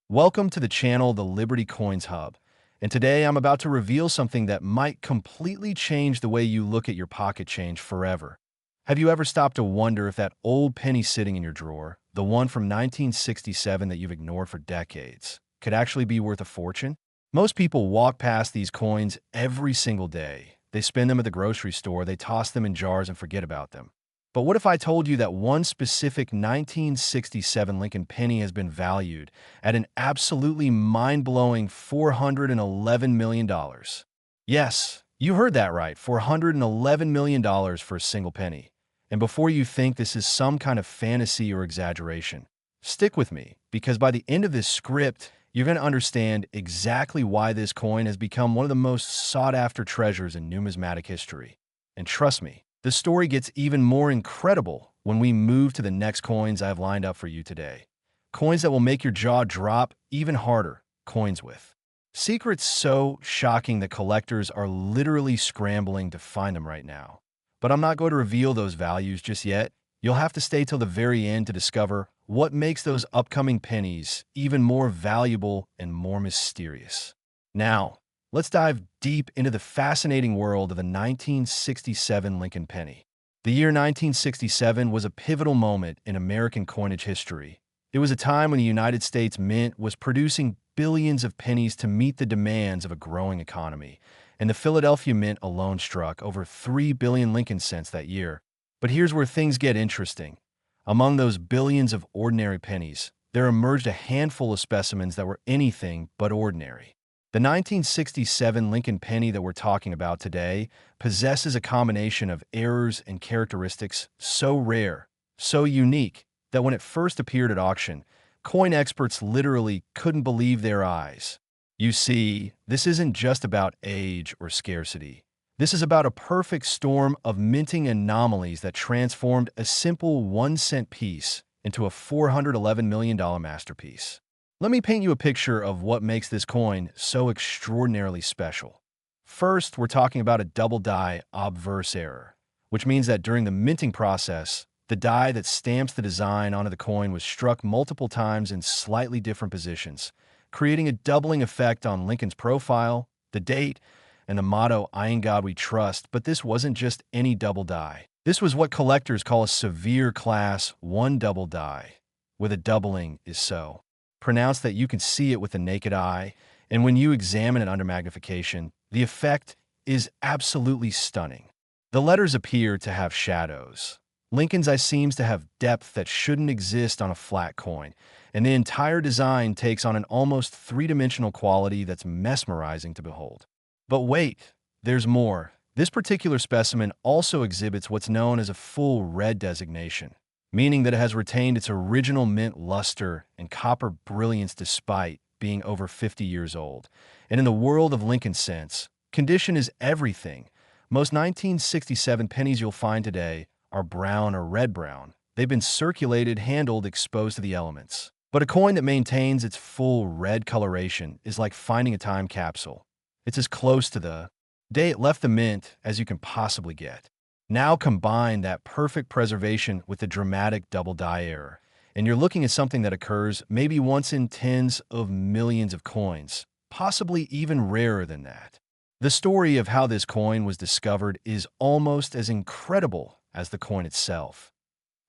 Welcome to the channel, the Liberty Coins Hub. And today I'm about to reveal something that might completely change the way you look at your pocket change forever. Have you ever stopped to wonder if that old penny sitting in your drawer, the one from 1967 that you've ignored for decades, could actually be worth a fortune? Most people walk past these coins every single day. They spend them at the grocery store, they toss them in jars and forget about them. But what if I told you that one specific 1967 Lincoln penny has been valued at an absolutely mind-blowing $411 million? Yes, you heard that right, $411 million for a single penny. And before you think this is some kind of fantasy or exaggeration, stick with me, because by the end of this script, you're going to understand exactly why this coin has become one of the most sought-after treasures in numismatic history. And trust me, the story gets even more incredible when we move to the next coins I have lined up for you today. Coins that will make your jaw drop even harder, coins with secrets so shocking that collectors are literally scrambling to find them right now. But I'm not going to reveal those values just yet. You'll have to stay till the very end to discover what makes those upcoming pennies even more valuable and more mysterious. Now, let's dive deep into the fascinating world of the 1967 Lincoln penny. The year 1967 was a pivotal moment in American coinage history. It was a time when the United States Mint was producing billions of pennies to meet the demands of a growing economy, and the Philadelphia Mint alone struck over 3 billion Lincoln cents that year. But here's where things get interesting. Among those billions of ordinary pennies, there emerged a handful of specimens that were anything but ordinary. The 1967 Lincoln penny that we're talking about today possesses a combination of errors and characteristics so rare, so unique, that when it first appeared at auction, coin experts literally couldn't believe their eyes. You see, this isn't just about age or scarcity. This is about a perfect storm of minting anomalies that transformed a simple 1-cent piece into a $411 million masterpiece. Let me paint you a picture of what makes this coin so extraordinarily special. First, we're talking about a double die obverse error, which means that during the minting process, the die that stamps the design onto the coin was struck multiple times in slightly different positions, creating a doubling effect on Lincoln's profile, the date, and the motto, "I in God we trust." But this wasn't just any double die. This was what collectors call a severe class 1 double die, where the doubling is so pronounced that you can see it with the naked eye, and when you examine it under magnification, the effect is absolutely stunning. The letters appear to have shadows. Lincoln's eye seems to have depth that shouldn't exist on a flat coin, and the entire design takes on an almost three-dimensional quality that's mesmerizing to behold. But wait, there's more. This particular specimen also exhibits what's known as a full red designation, meaning that it has retained its original mint luster and copper brilliance despite being over 50 years old. And in the world of Lincoln cents, condition is everything. Most 1967 pennies you'll find today are brown or red-brown. They've been circulated, handled, exposed to the elements. But a coin that maintains its full red coloration is like finding a time capsule. It's as close to the day it left the mint as you can possibly get. Now combine that perfect preservation with the dramatic double die error, and you're looking at something that occurs maybe once in tens of millions of coins, possibly even rarer than that. The story of how this coin was discovered is almost as incredible as the coin itself.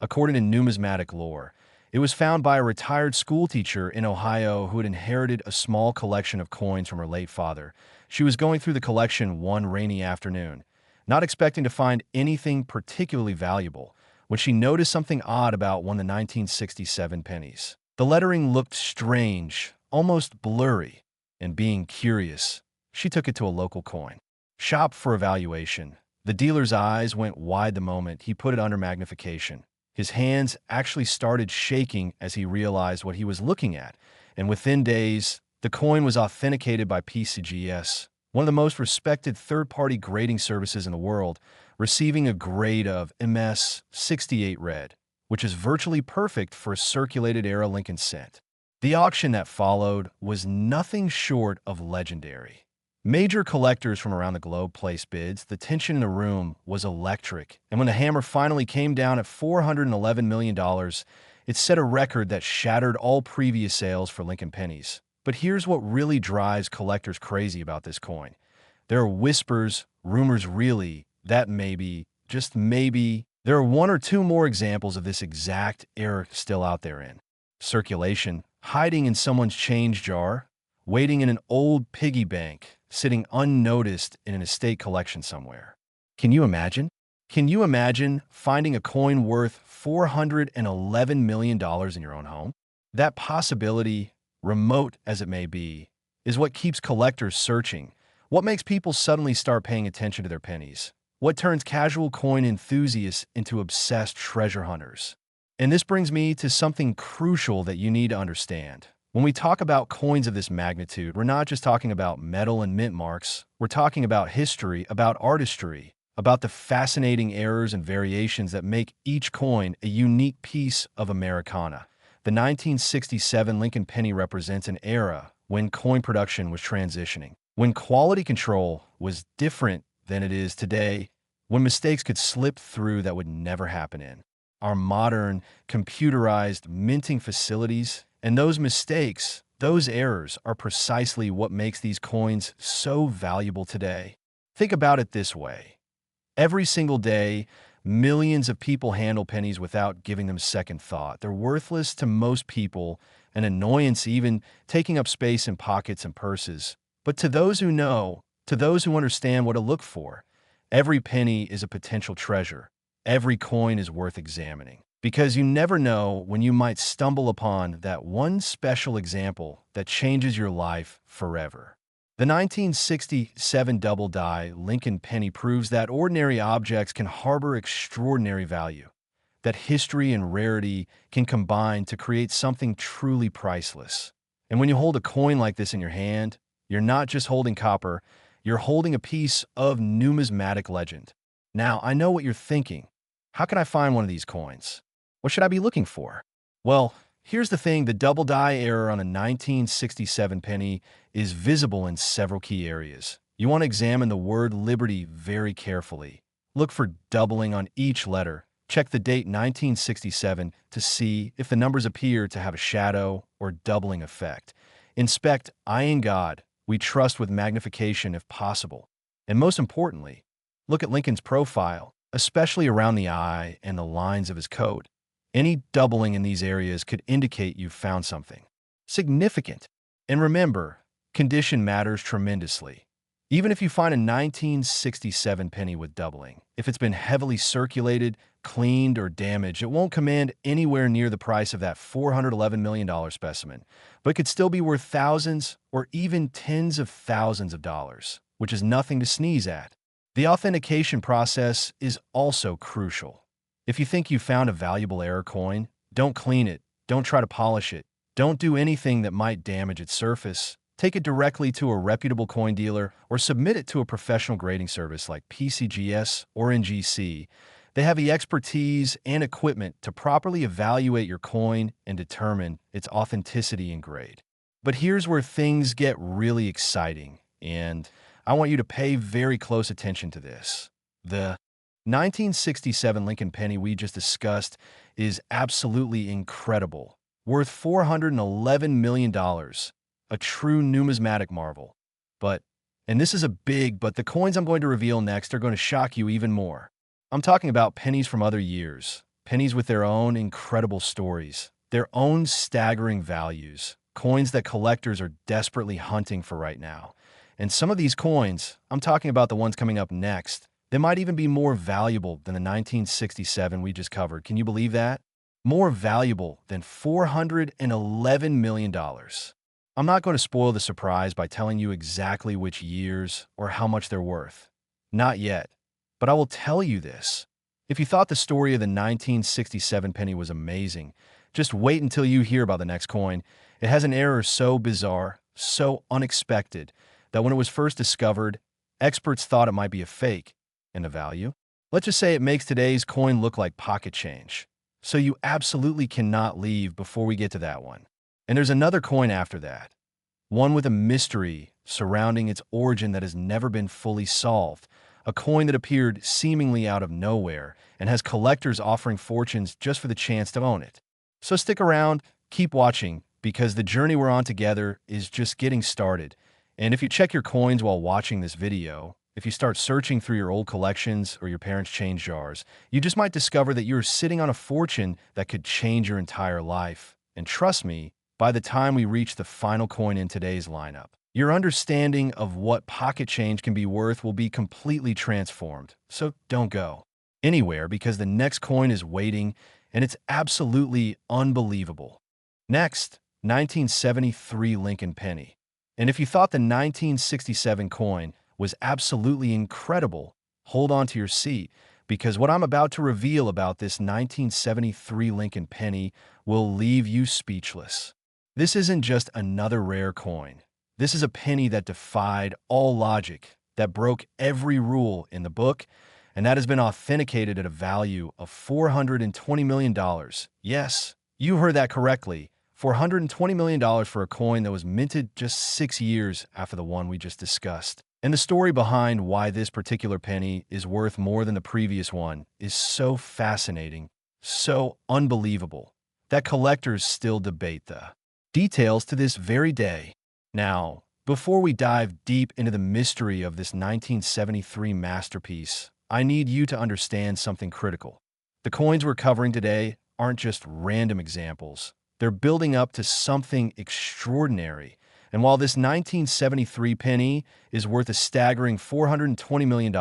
According to numismatic lore, it was found by a retired schoolteacher in Ohio who had inherited a small collection of coins from her late father. She was going through the collection one rainy afternoon, not expecting to find anything particularly valuable, when she noticed something odd about one of the 1967 pennies. The lettering looked strange, almost blurry, and being curious, she took it to a local coin shop for evaluation. The dealer's eyes went wide the moment he put it under magnification. His hands actually started shaking as he realized what he was looking at, and within days, the coin was authenticated by PCGS, one of the most respected third-party grading services in the world, receiving a grade of MS 68 red, which is virtually perfect for a circulated-era Lincoln cent. The auction that followed was nothing short of legendary. Major collectors from around the globe placed bids. The tension in the room was electric, and when the hammer finally came down at $411 million, It set a record that shattered all previous sales for Lincoln pennies. But here's what really drives collectors crazy about this coin. There are whispers, rumors really, that maybe, just maybe, there are one or two more examples of this exact error still out there in circulation, hiding in someone's change jar, waiting in an old piggy bank, sitting unnoticed in an estate collection somewhere. Can you imagine? Can you imagine finding a coin worth $411 million in your own home? That possibility, remote as it may be, is what keeps collectors searching. What makes people suddenly start paying attention to their pennies? What turns casual coin enthusiasts into obsessed treasure hunters? And this brings me to something crucial that you need to understand. When we talk about coins of this magnitude, we're not just talking about metal and mint marks. We're talking about history, about artistry, about the fascinating errors and variations that make each coin a unique piece of Americana. The 1967 Lincoln penny represents an era when coin production was transitioning, when quality control was different than it is today, when mistakes could slip through that would never happen in our modern, computerized minting facilities. And those mistakes, those errors, are precisely what makes these coins so valuable today. Think about it this way. Every single day, millions of people handle pennies without giving them second thought. They're worthless to most people, an annoyance even, taking up space in pockets and purses. But to those who know, to those who understand what to look for, every penny is a potential treasure. Every coin is worth examining. Because you never know when you might stumble upon that one special example that changes your life forever. The 1967 double die Lincoln penny proves that ordinary objects can harbor extraordinary value, that history and rarity can combine to create something truly priceless. And when you hold a coin like this in your hand, you're not just holding copper, you're holding a piece of numismatic legend. Now, I know what you're thinking. How can I find one of these coins? What should I be looking for? Well, here's the thing. The double die error on a 1967 penny is visible in several key areas. You want to examine the word liberty very carefully. Look for doubling on each letter. Check the date 1967 to see if the numbers appear to have a shadow or doubling effect. Inspect "I in God, we trust" with magnification if possible. And most importantly, look at Lincoln's profile, especially around the eye and the lines of his coat. Any doubling in these areas could indicate you've found something significant. And remember, condition matters tremendously. Even if you find a 1967 penny with doubling, if it's been heavily circulated, cleaned, or damaged, it won't command anywhere near the price of that $411 million specimen, but could still be worth thousands or even tens of thousands of dollars, which is nothing to sneeze at. The authentication process is also crucial. If you think you found a valuable error coin, don't clean it, don't try to polish it, don't do anything that might damage its surface. Take it directly to a reputable coin dealer or submit it to a professional grading service like PCGS or NGC. They have the expertise and equipment to properly evaluate your coin and determine its authenticity and grade. But here's where things get really exciting, and I want you to pay very close attention to this. The 1967 Lincoln penny we just discussed is absolutely incredible, worth $411 million, a true numismatic marvel. But, and this is a big but, the coins I'm going to reveal next are going to shock you even more. I'm talking about pennies from other years, pennies with their own incredible stories, their own staggering values, coins that collectors are desperately hunting for right now. And some of these coins, I'm talking about the ones coming up next, they might even be more valuable than the 1967 we just covered. Can you believe that? More valuable than $411 million. I'm not going to spoil the surprise by telling you exactly which years or how much they're worth. Not yet. But I will tell you this. If you thought the story of the 1967 penny was amazing, just wait until you hear about the next coin. It has an error so bizarre, so unexpected, that when it was first discovered, experts thought it might be a fake. And the value? Let's just say it makes today's coin look like pocket change. So you absolutely cannot leave before we get to that one. And there's another coin after that. One with a mystery surrounding its origin that has never been fully solved. A coin that appeared seemingly out of nowhere and has collectors offering fortunes just for the chance to own it. So stick around, keep watching, because the journey we're on together is just getting started. And if you check your coins while watching this video, if you start searching through your old collections or your parents' change jars, you just might discover that you're sitting on a fortune that could change your entire life. And trust me, by the time we reach the final coin in today's lineup, your understanding of what pocket change can be worth will be completely transformed. So don't go anywhere, because the next coin is waiting, and it's absolutely unbelievable. Next, 1973 Lincoln penny. And if you thought the 1967 coin was absolutely incredible, hold on to your seat, because what I'm about to reveal about this 1973 Lincoln penny will leave you speechless. This isn't just another rare coin. This is a penny that defied all logic, that broke every rule in the book, and that has been authenticated at a value of $420 million. Yes, you heard that correctly. $420 million for a coin that was minted just 6 years after the one we just discussed. And the story behind why this particular penny is worth more than the previous one is so fascinating, so unbelievable, that collectors still debate the details to this very day. Now, before we dive deep into the mystery of this 1973 masterpiece, I need you to understand something critical. The coins we're covering today aren't just random examples. They're building up to something extraordinary. And while this 1973 penny is worth a staggering $420 million,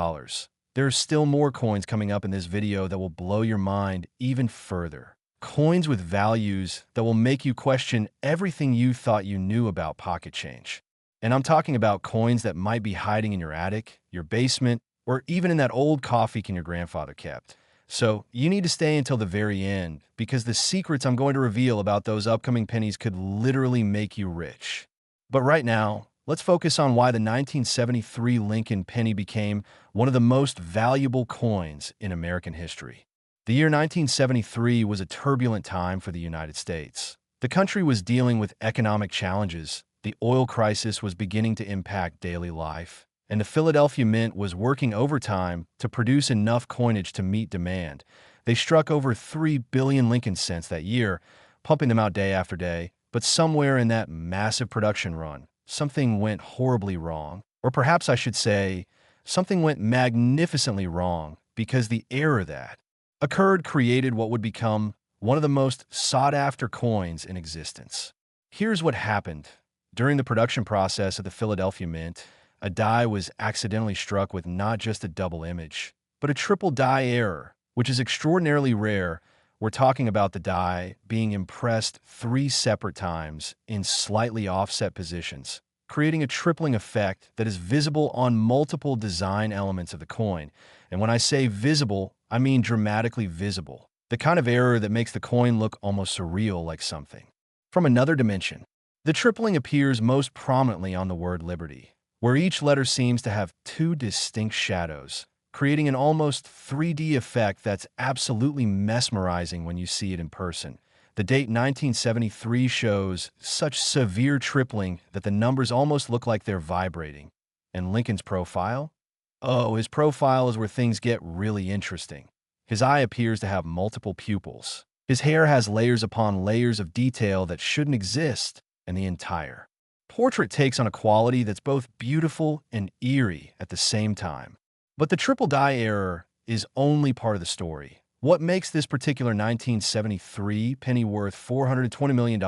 there are still more coins coming up in this video that will blow your mind even further. Coins with values that will make you question everything you thought you knew about pocket change. And I'm talking about coins that might be hiding in your attic, your basement, or even in that old coffee can your grandfather kept. So you need to stay until the very end, because the secrets I'm going to reveal about those upcoming pennies could literally make you rich. But right now, let's focus on why the 1973 Lincoln penny became one of the most valuable coins in American history. The year 1973 was a turbulent time for the United States. The country was dealing with economic challenges, the oil crisis was beginning to impact daily life, and the Philadelphia Mint was working overtime to produce enough coinage to meet demand. They struck over 3 billion Lincoln cents that year, pumping them out day after day, but somewhere in that massive production run, something went horribly wrong. Or perhaps I should say, something went magnificently wrong, because the error that occurred created what would become one of the most sought-after coins in existence. Here's what happened. During the production process of the Philadelphia Mint, a die was accidentally struck with not just a double image, but a triple die error, which is extraordinarily rare. We're talking about the die being impressed 3 separate times in slightly offset positions, creating a tripling effect that is visible on multiple design elements of the coin. And when I say visible, I mean dramatically visible. The kind of error that makes the coin look almost surreal, like something from another dimension. The tripling appears most prominently on the word Liberty, where each letter seems to have 2 distinct shadows, creating an almost 3D effect that's absolutely mesmerizing when you see it in person. The date 1973 shows such severe tripling that the numbers almost look like they're vibrating. And Lincoln's profile? Oh, his profile is where things get really interesting. His eye appears to have multiple pupils. His hair has layers upon layers of detail that shouldn't exist, and the entire portrait takes on a quality that's both beautiful and eerie at the same time. But the triple die error is only part of the story. What makes this particular 1973 penny worth $420 million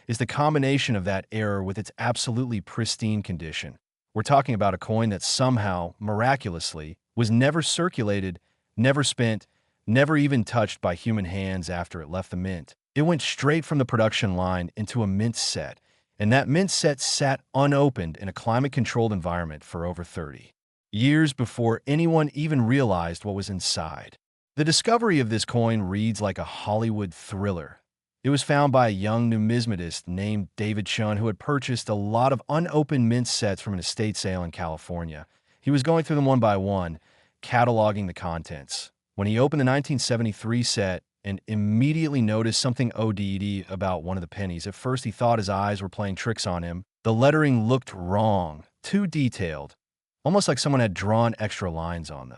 is the combination of that error with its absolutely pristine condition. We're talking about a coin that somehow, miraculously, was never circulated, never spent, never even touched by human hands after it left the mint. It went straight from the production line into a mint set, and that mint set sat unopened in a climate-controlled environment for over 30 years before anyone even realized what was inside. The discovery of this coin reads like a Hollywood thriller. It was found by a young numismatist named David Chun, who had purchased a lot of unopened mint sets from an estate sale in California. He was going through them one by one, cataloging the contents, when he opened the 1973 set and immediately noticed something ODD about one of the pennies. At first, he thought his eyes were playing tricks on him. The lettering looked wrong, too detailed, almost like someone had drawn extra lines on the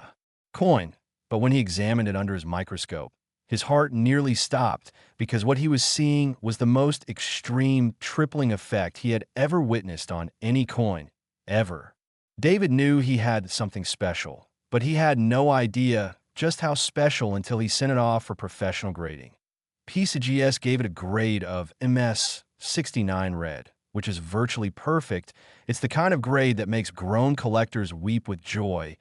coin. But when he examined it under his microscope, His heart nearly stopped because what he was seeing was the most extreme tripling effect he had ever witnessed on any coin, ever. David knew he had something special, but he had no idea just how special until he sent it off for professional grading. PCGS gave it a grade of MS 69 red, which is virtually perfect. It's the kind of grade that makes grown collectors weep with joy.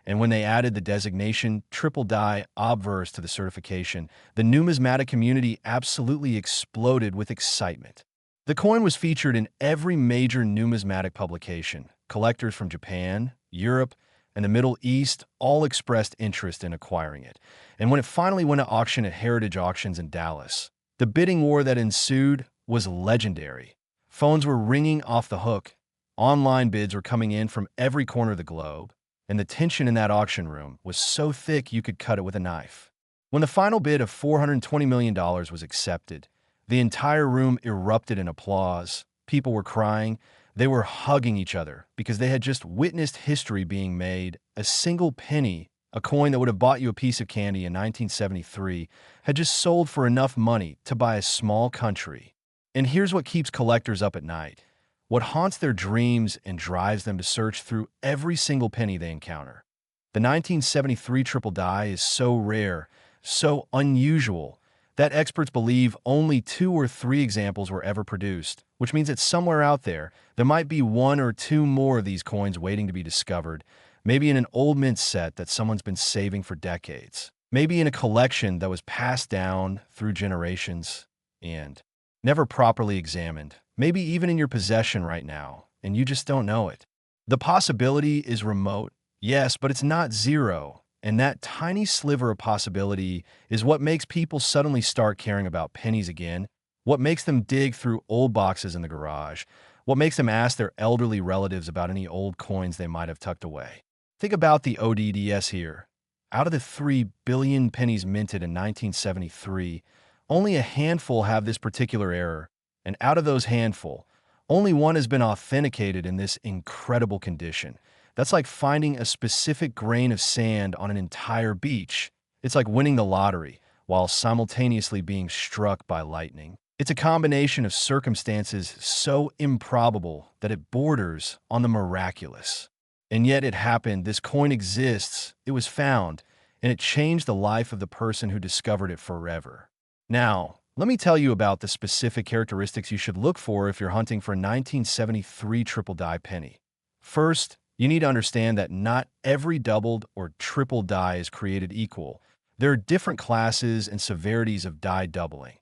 And when they added the designation triple die obverse to the certification, the numismatic community absolutely exploded with excitement. The coin was featured in every major numismatic publication. Collectors from Japan, Europe, and the Middle East all expressed interest in acquiring it. And when it finally went to auction at Heritage Auctions in Dallas, the bidding war that ensued was legendary. Phones were ringing off the hook, online bids were coming in from every corner of the globe, and the tension in that auction room was so thick you could cut it with a knife. When the final bid of $420 million was accepted, the entire room erupted in applause. People were crying. They were hugging each other because they had just witnessed history being made. A single penny, a coin that would have bought you a piece of candy in 1973, had just sold for enough money to buy a small country. And here's what keeps collectors up at night. What haunts their dreams and drives them to search through every single penny they encounter. The 1973 triple die is so rare, so unusual, that experts believe only 2 or 3 examples were ever produced, which means that somewhere out there might be 1 or 2 more of these coins waiting to be discovered, maybe in an old mint set that someone's been saving for decades, maybe in a collection that was passed down through generations and never properly examined, maybe even in your possession right now, and you just don't know it. The possibility is remote, yes, but it's not zero. And that tiny sliver of possibility is what makes people suddenly start caring about pennies again, what makes them dig through old boxes in the garage, what makes them ask their elderly relatives about any old coins they might have tucked away. Think about the ODDS here. Out of the 3 billion pennies minted in 1973, only a handful have this particular error, and out of those handful, only one has been authenticated in this incredible condition. That's like finding a specific grain of sand on an entire beach. It's like winning the lottery while simultaneously being struck by lightning. It's a combination of circumstances so improbable that it borders on the miraculous. And yet it happened. This coin exists. It was found, and it changed the life of the person who discovered it forever. Now, let me tell you about the specific characteristics you should look for if you're hunting for a 1973 triple die penny. First, you need to understand that not every doubled or triple die is created equal. There are different classes and severities of die doubling.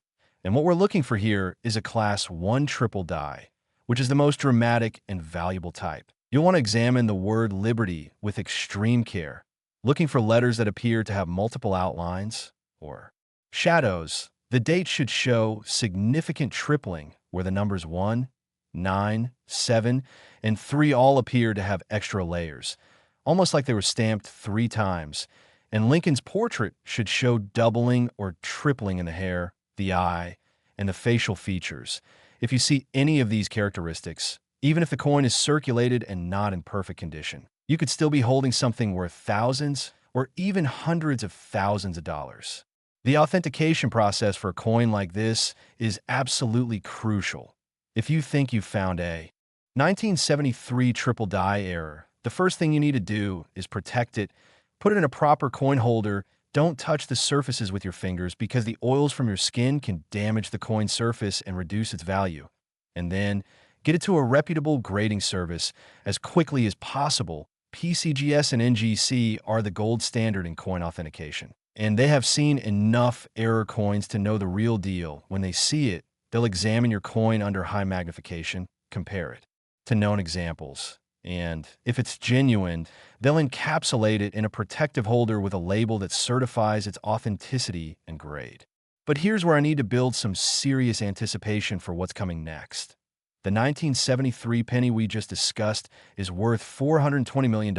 And what we're looking for here is a class 1 triple die, which is the most dramatic and valuable type. You'll want to examine the word liberty with extreme care, looking for letters that appear to have multiple outlines or shadows. The date should show significant tripling where the numbers 1, 9, 7, and 3 all appear to have extra layers, almost like they were stamped 3 times. And Lincoln's portrait should show doubling or tripling in the hair, the eye, and the facial features. If you see any of these characteristics, even if the coin is circulated and not in perfect condition, you could still be holding something worth thousands or even hundreds of thousands of dollars. The authentication process for a coin like this is absolutely crucial. If you think you've found a 1973 triple die error, the first thing you need to do is protect it, put it in a proper coin holder. Don't touch the surfaces with your fingers because the oils from your skin can damage the coin surface and reduce its value. And then get it to a reputable grading service as quickly as possible. PCGS and NGC are the gold standard in coin authentication, and they have seen enough error coins to know the real deal. When they see it, they'll examine your coin under high magnification, compare it to known examples, and if it's genuine, they'll encapsulate it in a protective holder with a label that certifies its authenticity and grade. But here's where I need to build some serious anticipation for what's coming next. The 1973 penny we just discussed is worth $420 million.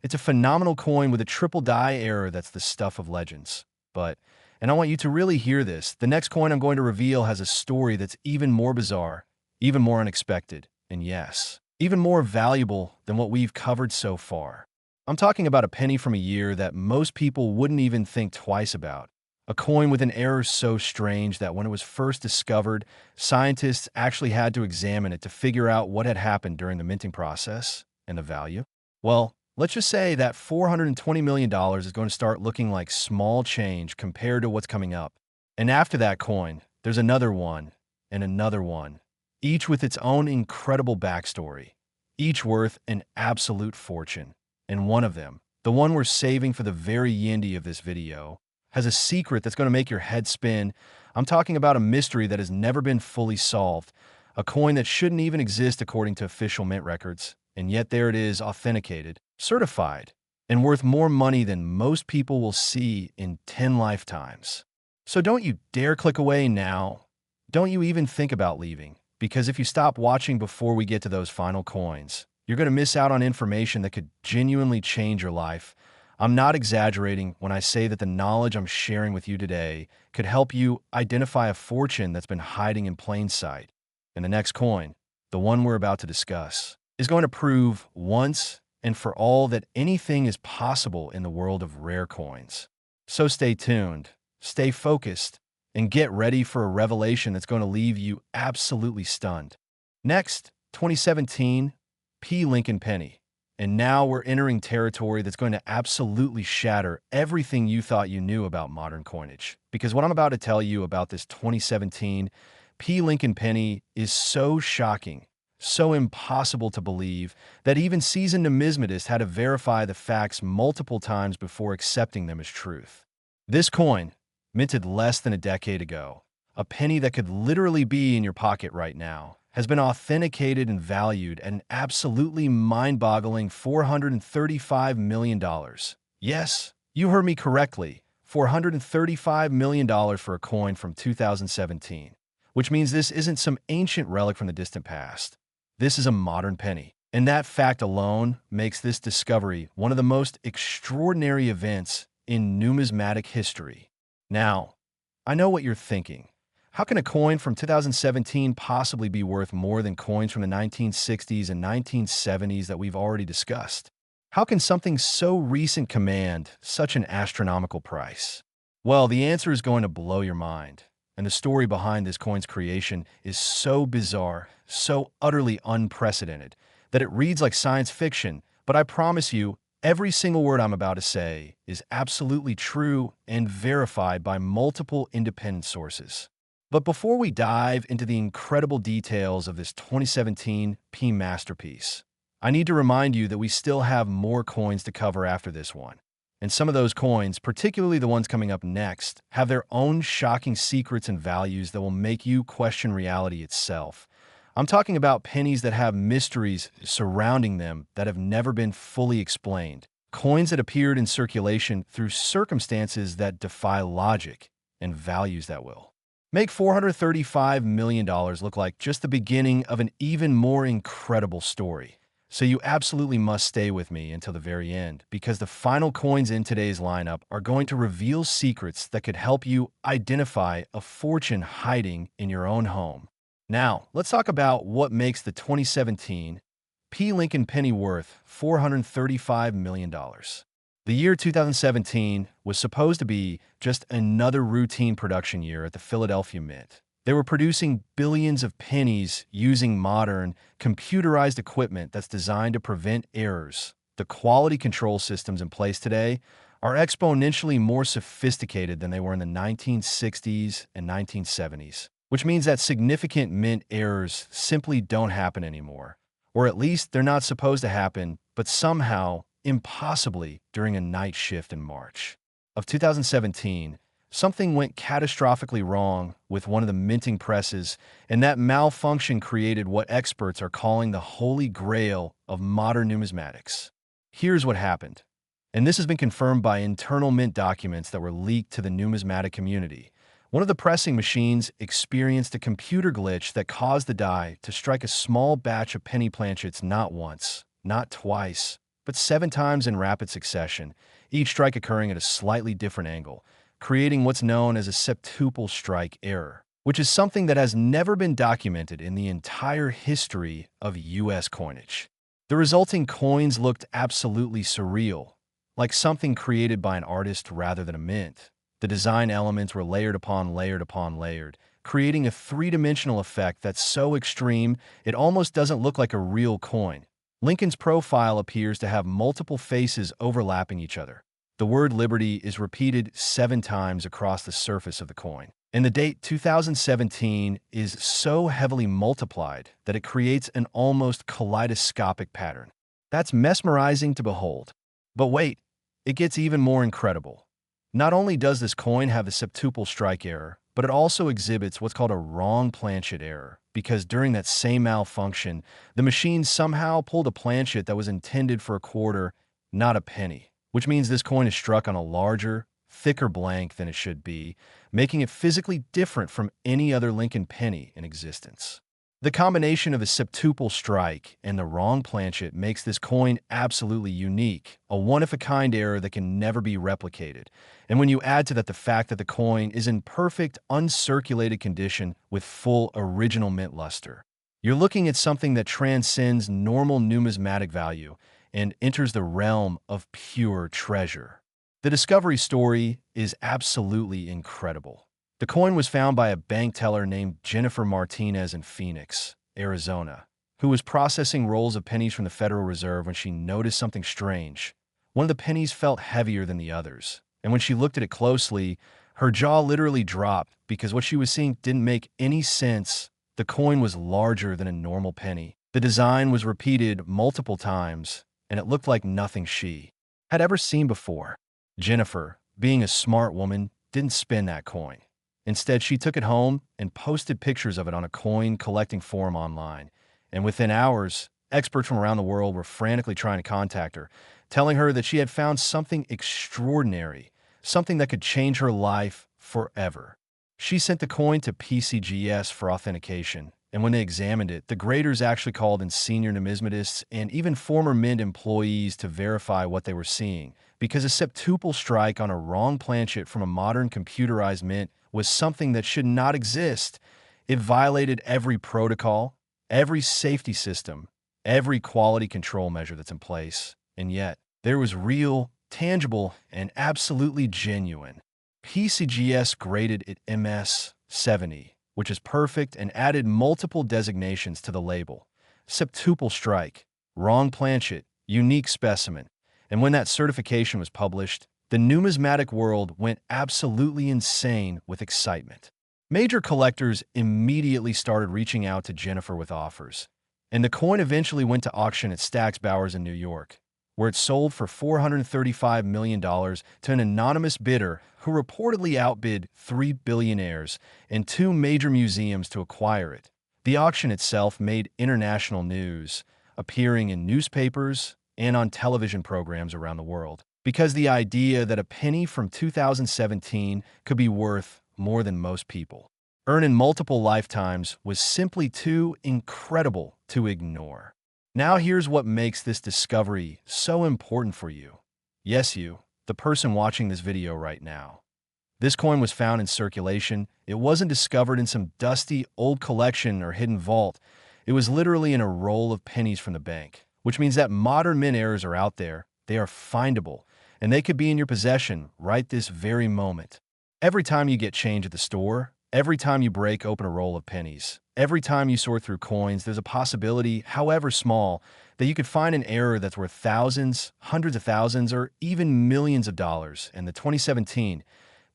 It's a phenomenal coin with a triple die error that's the stuff of legends. But, and I want you to really hear this, the next coin I'm going to reveal has a story that's even more bizarre, even more unexpected, and yes, even more valuable than what we've covered so far. I'm talking about a penny from a year that most people wouldn't even think twice about. A coin with an error so strange that when it was first discovered, scientists actually had to examine it to figure out what had happened during the minting process and the value. Well, let's just say that $420 million is going to start looking like small change compared to what's coming up. And after that coin, there's another one and another one, each with its own incredible backstory, each worth an absolute fortune. And one of them, the one we're saving for the very yindi of this video, has a secret that's going to make your head spin. I'm talking about a mystery that has never been fully solved, a coin that shouldn't even exist according to official mint records, and yet there it is, authenticated, certified, and worth more money than most people will see in 10 lifetimes. So don't you dare click away now. Don't you even think about leaving, because if you stop watching before we get to those final coins, you're going to miss out on information that could genuinely change your life. I'm not exaggerating when I say that the knowledge I'm sharing with you today could help you identify a fortune that's been hiding in plain sight. And the next coin, the one we're about to discuss, is going to prove once and for all that anything is possible in the world of rare coins. So stay tuned, stay focused, and get ready for a revelation that's going to leave you absolutely stunned. Next, 2017 P. Lincoln penny. And now we're entering territory that's going to absolutely shatter everything you thought you knew about modern coinage. Because what I'm about to tell you about this 2017 P. Lincoln penny is so shocking, so impossible to believe, that even seasoned numismatists had to verify the facts multiple times before accepting them as truth. This coin, minted less than a decade ago, a penny that could literally be in your pocket right now, has been authenticated and valued at an absolutely mind-boggling $435 million. Yes, you heard me correctly, $435 million for a coin from 2017, which means this isn't some ancient relic from the distant past. This is a modern penny, and that fact alone makes this discovery one of the most extraordinary events in numismatic history. Now, I know what you're thinking. How can a coin from 2017 possibly be worth more than coins from the 1960s and 1970s that we've already discussed? How can something so recent command such an astronomical price? Well, the answer is going to blow your mind. And the story behind this coin's creation is so bizarre, so utterly unprecedented, that it reads like science fiction, but I promise you, every single word I'm about to say is absolutely true and verified by multiple independent sources. But before we dive into the incredible details of this 2017 P masterpiece, I need to remind you that we still have more coins to cover after this one. And some of those coins, particularly the ones coming up next, have their own shocking secrets and values that will make you question reality itself. I'm talking about pennies that have mysteries surrounding them that have never been fully explained. Coins that appeared in circulation through circumstances that defy logic, and values that will make $435 million look like just the beginning of an even more incredible story. So you absolutely must stay with me until the very end, because the final coins in today's lineup are going to reveal secrets that could help you identify a fortune hiding in your own home. Now, let's talk about what makes the 2017 P. Lincoln penny worth $435 million. The year 2017 was supposed to be just another routine production year at the Philadelphia Mint. They were producing billions of pennies using modern, computerized equipment that's designed to prevent errors. The quality control systems in place today are exponentially more sophisticated than they were in the 1960s and 1970s, which means that significant mint errors simply don't happen anymore. Or at least they're not supposed to happen, but somehow, impossibly, during a night shift in March of 2017, something went catastrophically wrong with one of the minting presses, and that malfunction created what experts are calling the holy grail of modern numismatics. Here's what happened, and this has been confirmed by internal mint documents that were leaked to the numismatic community. One of the pressing machines experienced a computer glitch that caused the die to strike a small batch of penny planchets not once, not twice, but 7 times in rapid succession, each strike occurring at a slightly different angle, creating what's known as a Septuple Strike error, which is something that has never been documented in the entire history of U.S. coinage. The resulting coins looked absolutely surreal, like something created by an artist rather than a mint. The design elements were layered upon layered upon layered, creating a three-dimensional effect that's so extreme it almost doesn't look like a real coin. Lincoln's profile appears to have multiple faces overlapping each other. The word Liberty is repeated 7 times across the surface of the coin. And the date 2017 is so heavily multiplied that it creates an almost kaleidoscopic pattern. That's mesmerizing to behold. But wait, it gets even more incredible. Not only does this coin have the Septuple Strike error, but it also exhibits what's called a Wrong Planchet error, because during that same malfunction, the machine somehow pulled a planchet that was intended for a quarter, not a penny, which means this coin is struck on a larger, thicker blank than it should be, making it physically different from any other Lincoln penny in existence. The combination of a Septuple Strike and the Wrong Planchet makes this coin absolutely unique, a one-of-a-kind error that can never be replicated. And when you add to that the fact that the coin is in perfect, uncirculated condition with full original mint luster, you're looking at something that transcends normal numismatic value and enters the realm of pure treasure. The discovery story is absolutely incredible. The coin was found by a bank teller named Jennifer Martinez in Phoenix, Arizona, who was processing rolls of pennies from the Federal Reserve when she noticed something strange. One of the pennies felt heavier than the others, and when she looked at it closely, her jaw literally dropped because what she was seeing didn't make any sense. The coin was larger than a normal penny. The design was repeated multiple times, and it looked like nothing she had ever seen before. Jennifer, being a smart woman, didn't spin that coin. Instead, she took it home and posted pictures of it on a coin collecting forum online. And within hours, experts from around the world were frantically trying to contact her, telling her that she had found something extraordinary, something that could change her life forever. She sent the coin to PCGS for authentication, and when they examined it, the graders actually called in senior numismatists and even former Mint employees to verify what they were seeing, because a Septuple Strike on a Wrong Planchet from a modern computerized mint was something that should not exist. It violated every protocol, every safety system, every quality control measure that's in place. And yet, there was real, tangible, and absolutely genuine. PCGS graded it MS 70, which is perfect, and added multiple designations to the label. Septuple Strike, Wrong Planchet, Unique Specimen. And when that certification was published, the numismatic world went absolutely insane with excitement. Major collectors immediately started reaching out to Jennifer with offers, and the coin eventually went to auction at Stack's Bowers in New York, where it sold for $435 million to an anonymous bidder who reportedly outbid 3 billionaires and 2 major museums to acquire it. The auction itself made international news, appearing in newspapers and on television programs around the world, because the idea that a penny from 2017 could be worth more than most people earn in multiple lifetimes was simply too incredible to ignore. Now here's what makes this discovery so important for you. Yes, you, the person watching this video right now. This coin was found in circulation. It wasn't discovered in some dusty old collection or hidden vault. It was literally in a roll of pennies from the bank, which means that modern mint errors are out there. They are findable, and they could be in your possession right this very moment. Every time you get change at the store, every time you break open a roll of pennies, every time you sort through coins, there's a possibility, however small, that you could find an error that's worth thousands, hundreds of thousands, or even millions of dollars. And the 2017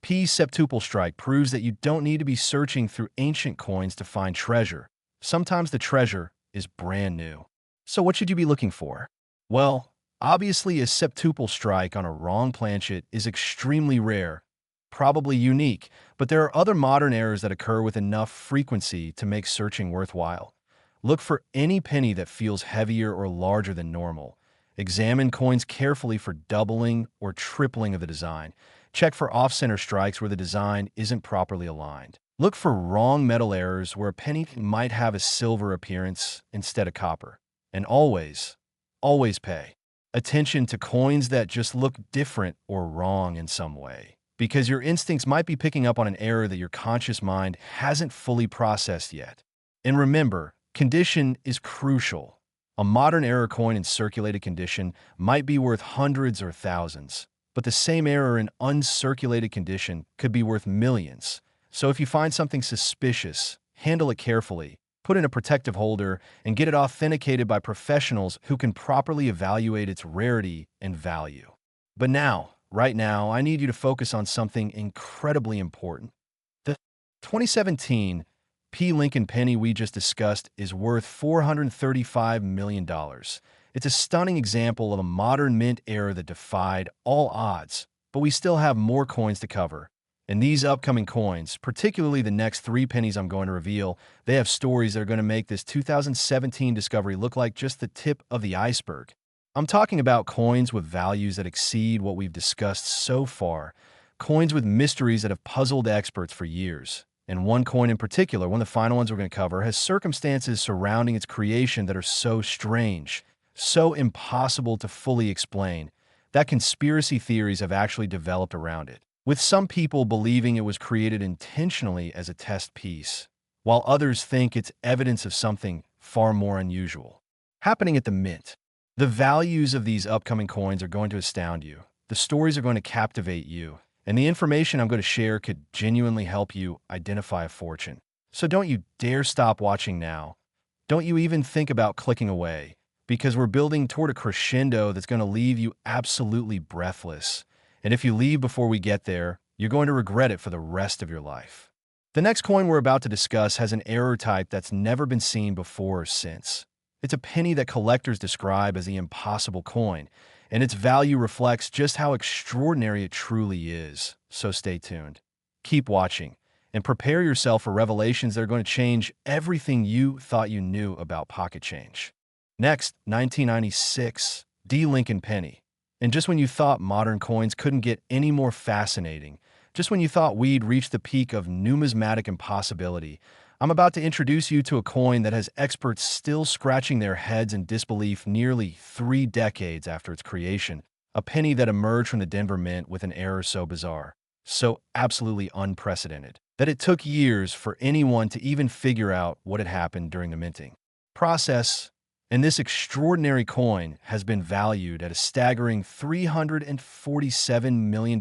Septuple Strike proves that you don't need to be searching through ancient coins to find treasure. Sometimes the treasure is brand new. So what should you be looking for? Well, obviously a Septuple Strike on a Wrong Planchet is extremely rare, probably unique, but there are other modern errors that occur with enough frequency to make searching worthwhile. Look for any penny that feels heavier or larger than normal. Examine coins carefully for doubling or tripling of the design. Check for off-center strikes where the design isn't properly aligned. Look for wrong metal errors where a penny might have a silver appearance instead of copper. And always pay attention to coins that just look different or wrong in some way, because your instincts might be picking up on an error that your conscious mind hasn't fully processed yet. And remember, condition is crucial. A modern error coin in circulated condition might be worth hundreds or thousands, but the same error in uncirculated condition could be worth millions. So if you find something suspicious, handle it carefully, put in a protective holder, and get it authenticated by professionals who can properly evaluate its rarity and value. But now, right now, I need you to focus on something incredibly important. The 2017 P. Lincoln penny we just discussed is worth $435 million. It's a stunning example of a modern mint error that defied all odds, but we still have more coins to cover. And these upcoming coins, particularly the next 3 pennies I'm going to reveal, they have stories that are going to make this 2017 discovery look like just the tip of the iceberg. I'm talking about coins with values that exceed what we've discussed so far, coins with mysteries that have puzzled experts for years. And one coin in particular, one of the final ones we're going to cover, has circumstances surrounding its creation that are so strange, so impossible to fully explain, that conspiracy theories have actually developed around it, with some people believing it was created intentionally as a test piece, while others think it's evidence of something far more unusual happening at the mint. The values of these upcoming coins are going to astound you. The stories are going to captivate you, and the information I'm going to share could genuinely help you identify a fortune. So don't you dare stop watching now. Don't you even think about clicking away, because we're building toward a crescendo that's going to leave you absolutely breathless. And if you leave before we get there, you're going to regret it for the rest of your life. The next coin we're about to discuss has an error type that's never been seen before or since. It's a penny that collectors describe as the impossible coin, and its value reflects just how extraordinary it truly is. So stay tuned. Keep watching, and prepare yourself for revelations that are going to change everything you thought you knew about pocket change. Next, 1996, D. Lincoln penny. And just when you thought modern coins couldn't get any more fascinating, just when you thought we'd reached the peak of numismatic impossibility, I'm about to introduce you to a coin that has experts still scratching their heads in disbelief nearly 3 decades after its creation, a penny that emerged from the Denver Mint with an error so bizarre, so absolutely unprecedented, that it took years for anyone to even figure out what had happened during the minting process. And this extraordinary coin has been valued at a staggering $347 million.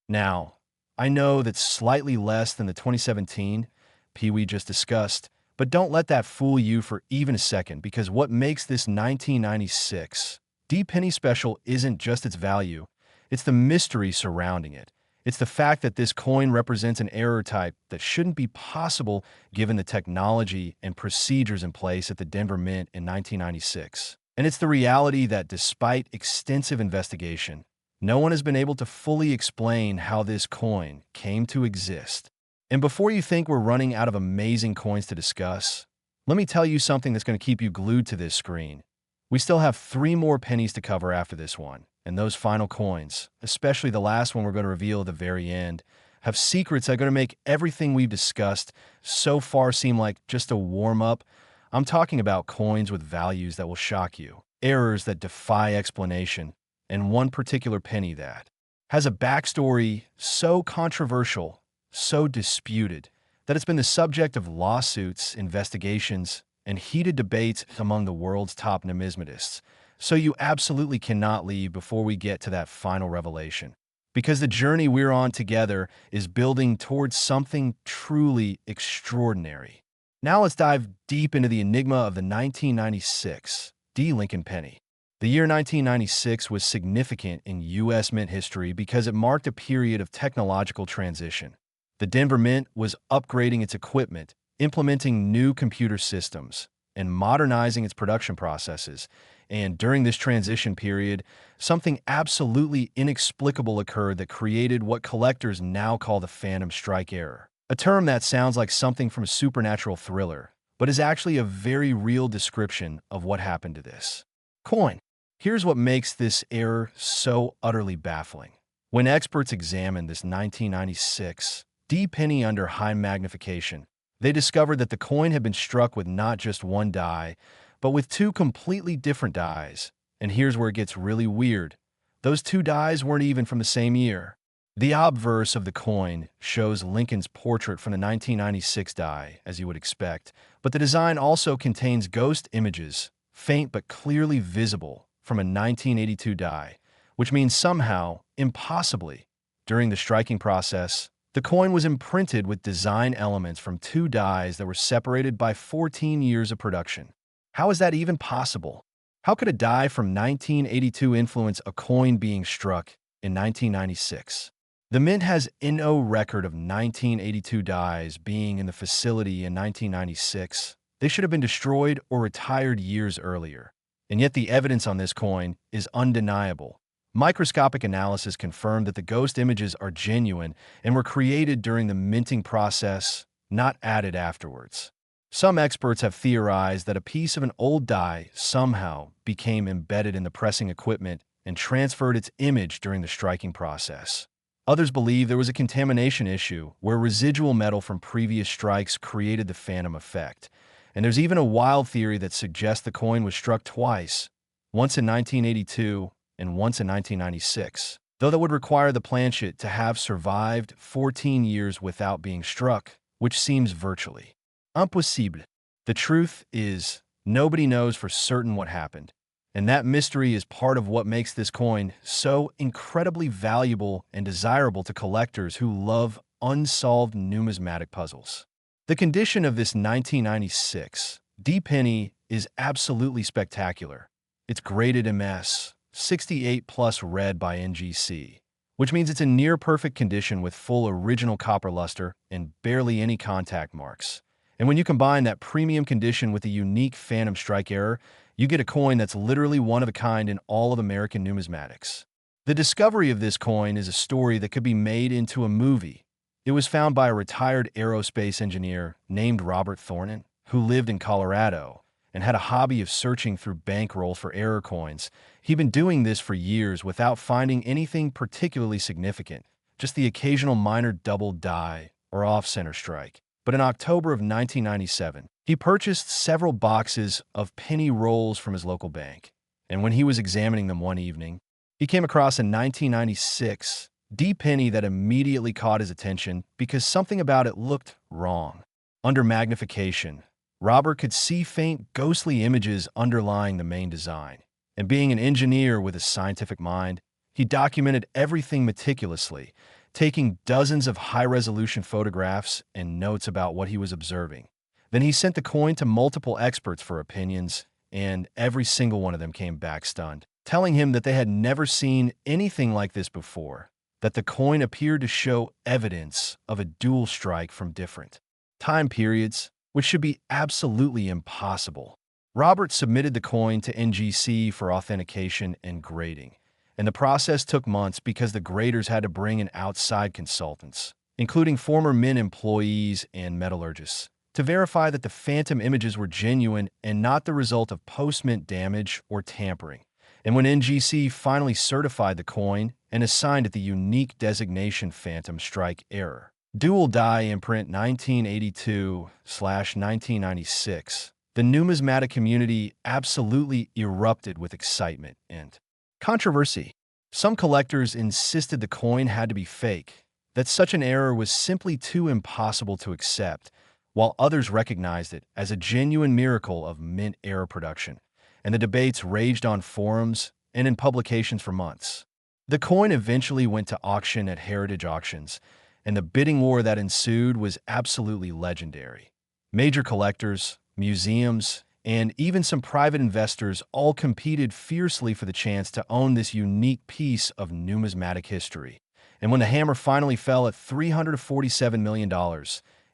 Now, I know that's slightly less than the 2017 P we just discussed, but don't let that fool you for even a second, because what makes this 1996 D penny special isn't just its value, it's the mystery surrounding it. It's the fact that this coin represents an error type that shouldn't be possible given the technology and procedures in place at the Denver Mint in 1996. And it's the reality that despite extensive investigation, no one has been able to fully explain how this coin came to exist. And before you think we're running out of amazing coins to discuss, let me tell you something that's going to keep you glued to this screen. We still have 3 more pennies to cover after this one. And those final coins, especially the last one we're going to reveal at the very end, have secrets that are going to make everything we've discussed so far seem like just a warm-up. I'm talking about coins with values that will shock you, errors that defy explanation, and one particular penny that has a backstory so controversial, so disputed, that it's been the subject of lawsuits, investigations, and heated debates among the world's top numismatists. So you absolutely cannot leave before we get to that final revelation, because the journey we're on together is building towards something truly extraordinary. Now let's dive deep into the enigma of the 1996 D. Lincoln penny. The year 1996 was significant in U.S. mint history because it marked a period of technological transition. The Denver Mint was upgrading its equipment, implementing new computer systems, and modernizing its production processes. And during this transition period, something absolutely inexplicable occurred that created what collectors now call the Phantom Strike error. A term that sounds like something from a supernatural thriller, but is actually a very real description of what happened to this coin. Here's what makes this error so utterly baffling. When experts examined this 1996 D penny under high magnification, they discovered that the coin had been struck with not just one die, but with 2 completely different dies. And here's where it gets really weird. Those 2 dies weren't even from the same year. The obverse of the coin shows Lincoln's portrait from the 1996 die, as you would expect, but the design also contains ghost images, faint but clearly visible, from a 1982 die, which means somehow, impossibly, during the striking process, the coin was imprinted with design elements from two dies that were separated by 14 years of production. How is that even possible? How could a die from 1982 influence a coin being struck in 1996? The Mint has no record of 1982 dies being in the facility in 1996. They should have been destroyed or retired years earlier. And yet the evidence on this coin is undeniable. Microscopic analysis confirmed that the ghost images are genuine and were created during the minting process, not added afterwards. Some experts have theorized that a piece of an old die somehow became embedded in the pressing equipment and transferred its image during the striking process. Others believe there was a contamination issue where residual metal from previous strikes created the phantom effect. And there's even a wild theory that suggests the coin was struck twice, once in 1982 and once in 1996, though that would require the planchet to have survived 14 years without being struck, which seems virtually impossible. The truth is, nobody knows for certain what happened, and that mystery is part of what makes this coin so incredibly valuable and desirable to collectors who love unsolved numismatic puzzles. The condition of this 1996 D penny is absolutely spectacular. It's graded MS 68 plus red by NGC, which means it's in near perfect condition with full original copper luster and barely any contact marks. And when you combine that premium condition with a unique phantom strike error, you get a coin that's literally one of a kind in all of American numismatics. The discovery of this coin is a story that could be made into a movie. It was found by a retired aerospace engineer named Robert Thornton, who lived in Colorado and had a hobby of searching through bankroll for error coins. He'd been doing this for years without finding anything particularly significant, just the occasional minor double die or off-center strike. But in October of 1997, he purchased several boxes of penny rolls from his local bank. And when he was examining them one evening, he came across a 1996 D penny that immediately caught his attention because something about it looked wrong. Under magnification, Robert could see faint, ghostly images underlying the main design. And being an engineer with a scientific mind, he documented everything meticulously, taking dozens of high-resolution photographs and notes about what he was observing. Then he sent the coin to multiple experts for opinions, and every single one of them came back stunned, telling him that they had never seen anything like this before, that the coin appeared to show evidence of a dual strike from different time periods, which should be absolutely impossible. Robert submitted the coin to NGC for authentication and grading, and the process took months because the graders had to bring in outside consultants, including former Mint employees and metallurgists, to verify that the phantom images were genuine and not the result of post-mint damage or tampering. And when NGC finally certified the coin and assigned it the unique designation phantom strike error, dual die imprint 1982/1996, the numismatic community absolutely erupted with excitement and controversy. Some collectors insisted the coin had to be fake, that such an error was simply too impossible to accept, while others recognized it as a genuine miracle of mint error production, and the debates raged on forums and in publications for months. The coin eventually went to auction at Heritage Auctions, and the bidding war that ensued was absolutely legendary. Major collectors, museums, and even some private investors all competed fiercely for the chance to own this unique piece of numismatic history. And when the hammer finally fell at $347 million,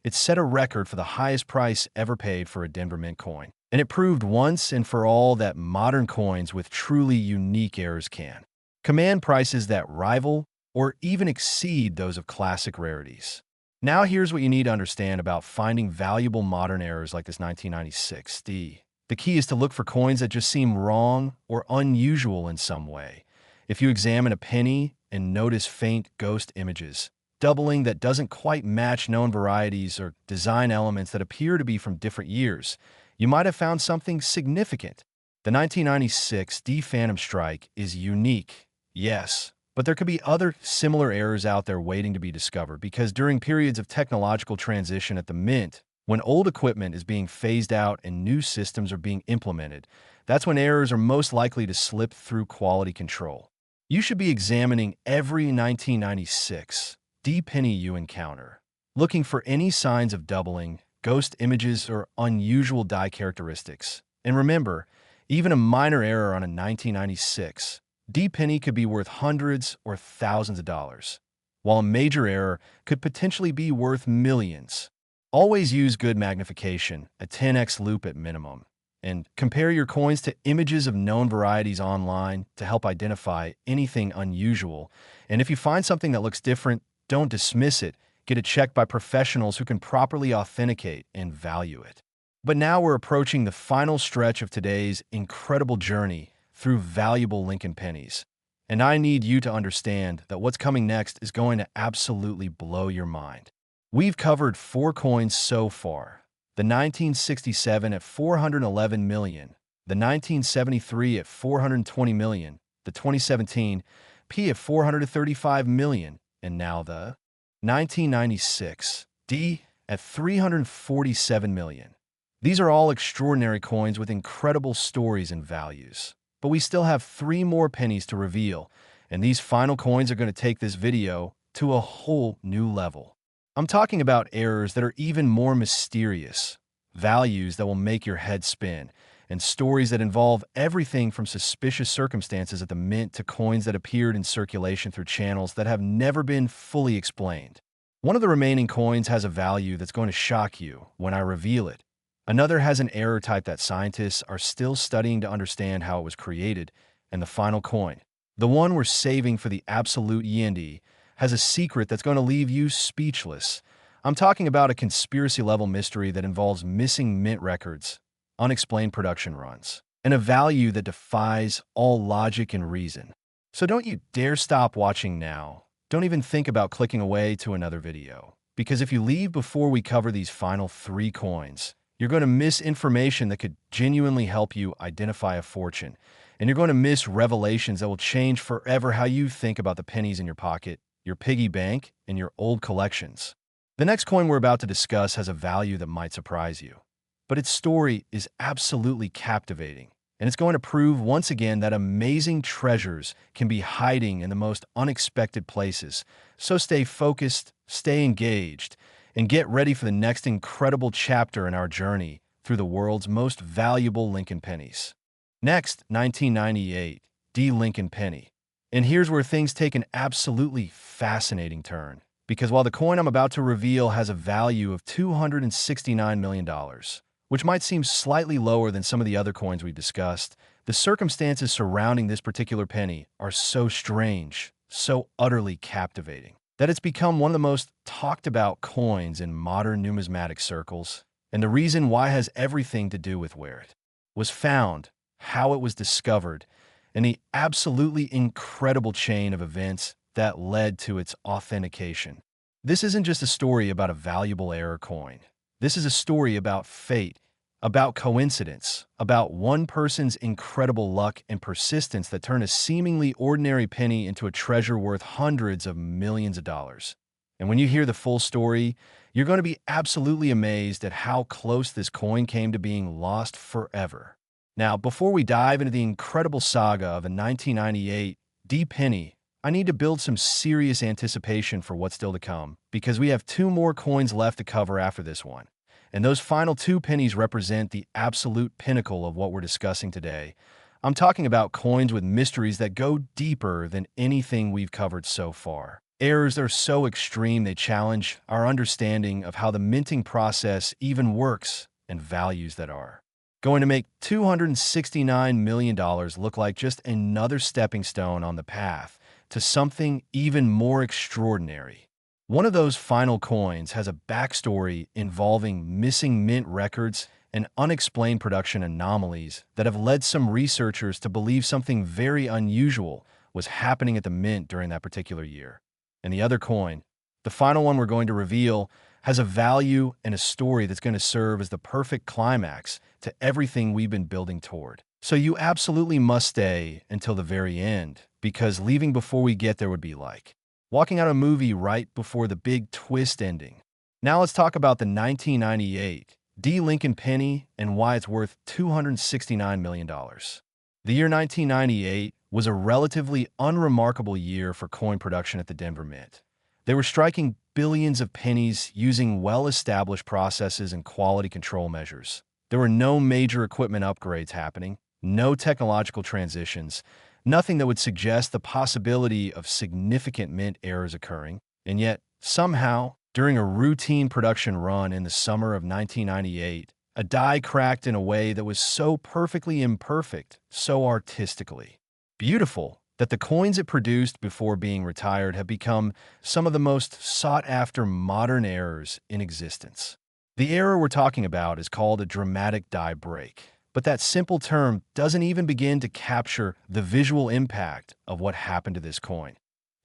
it set a record for the highest price ever paid for a Denver Mint coin. And it proved once and for all that modern coins with truly unique errors can command prices that rival or even exceed those of classic rarities. Now here's what you need to understand about finding valuable modern errors like this 1996 D. The key is to look for coins that just seem wrong or unusual in some way. If you examine a penny and notice faint ghost images, doubling that doesn't quite match known varieties or design elements that appear to be from different years, you might have found something significant. The 1996 D Phantom Strike is unique, yes, but there could be other similar errors out there waiting to be discovered because during periods of technological transition at the Mint, when old equipment is being phased out and new systems are being implemented, that's when errors are most likely to slip through quality control. You should be examining every 1996 D penny you encounter, looking for any signs of doubling, ghost images, or unusual die characteristics. And remember, even a minor error on a 1996 D penny could be worth hundreds or thousands of dollars, while a major error could potentially be worth millions. Always use good magnification, a 10x loupe at minimum, and compare your coins to images of known varieties online to help identify anything unusual. And if you find something that looks different, don't dismiss it. Get it checked by professionals who can properly authenticate and value it. But now we're approaching the final stretch of today's incredible journey through valuable Lincoln pennies. And I need you to understand that what's coming next is going to absolutely blow your mind. We've covered 4 coins so far: the 1967 at $411 million, the 1973 at $420 million, the 2017 P at $435 million, and now the 1996 D at $347 million. These are all extraordinary coins with incredible stories and values. But we still have 3 more pennies to reveal, and these final coins are going to take this video to a whole new level. I'm talking about errors that are even more mysterious, values that will make your head spin, and stories that involve everything from suspicious circumstances at the mint to coins that appeared in circulation through channels that have never been fully explained. One of the remaining coins has a value that's going to shock you when I reveal it. Another has an error type that scientists are still studying to understand how it was created. And the final coin, the one we're saving for the absolute Yendi, has a secret that's going to leave you speechless. I'm talking about a conspiracy-level mystery that involves missing mint records, unexplained production runs, and a value that defies all logic and reason. So don't you dare stop watching now. Don't even think about clicking away to another video, because if you leave before we cover these final 3 coins, you're going to miss information that could genuinely help you identify a fortune, and you're going to miss revelations that will change forever how you think about the pennies in your pocket, your piggy bank, and your old collections. The next coin we're about to discuss has a value that might surprise you, but its story is absolutely captivating, and it's going to prove once again that amazing treasures can be hiding in the most unexpected places. So stay focused, stay engaged, and get ready for the next incredible chapter in our journey through the world's most valuable Lincoln pennies. Next, 1998 D Lincoln penny. And here's where things take an absolutely fascinating turn, because while the coin I'm about to reveal has a value of $269 million, which might seem slightly lower than some of the other coins we've discussed, the circumstances surrounding this particular penny are so strange, so utterly captivating, that it's become one of the most talked about coins in modern numismatic circles. And the reason why has everything to do with where it was found, how it was discovered, and the absolutely incredible chain of events that led to its authentication. This isn't just a story about a valuable error coin. This is a story about fate, about coincidence, about one person's incredible luck and persistence that turned a seemingly ordinary penny into a treasure worth hundreds of millions of dollars. And when you hear the full story, you're going to be absolutely amazed at how close this coin came to being lost forever. Now, before we dive into the incredible saga of a 1998 D penny, I need to build some serious anticipation for what's still to come, because we have 2 more coins left to cover after this one. And those final 2 pennies represent the absolute pinnacle of what we're discussing today. I'm talking about coins with mysteries that go deeper than anything we've covered so far. Errors that are so extreme they challenge our understanding of how the minting process even works, and values that are going to make $269 million look like just another stepping stone on the path to something even more extraordinary. One of those final coins has a backstory involving missing mint records and unexplained production anomalies that have led some researchers to believe something very unusual was happening at the mint during that particular year. And the other coin, the final one we're going to reveal, has a value and a story that's going to serve as the perfect climax to everything we've been building toward. So you absolutely must stay until the very end, because leaving before we get there would be like walking out a movie right before the big twist ending. Now let's talk about the 1998 D Lincoln penny and why it's worth $269 million. The year 1998 was a relatively unremarkable year for coin production at the Denver Mint. They were striking billions of pennies using well-established processes and quality control measures. There were no major equipment upgrades happening, no technological transitions, nothing that would suggest the possibility of significant mint errors occurring. And yet, somehow, during a routine production run in the summer of 1998, a die cracked in a way that was so perfectly imperfect, so artistically beautiful, that the coins it produced before being retired have become some of the most sought-after modern errors in existence. The error we're talking about is called a dramatic die break, but that simple term doesn't even begin to capture the visual impact of what happened to this coin.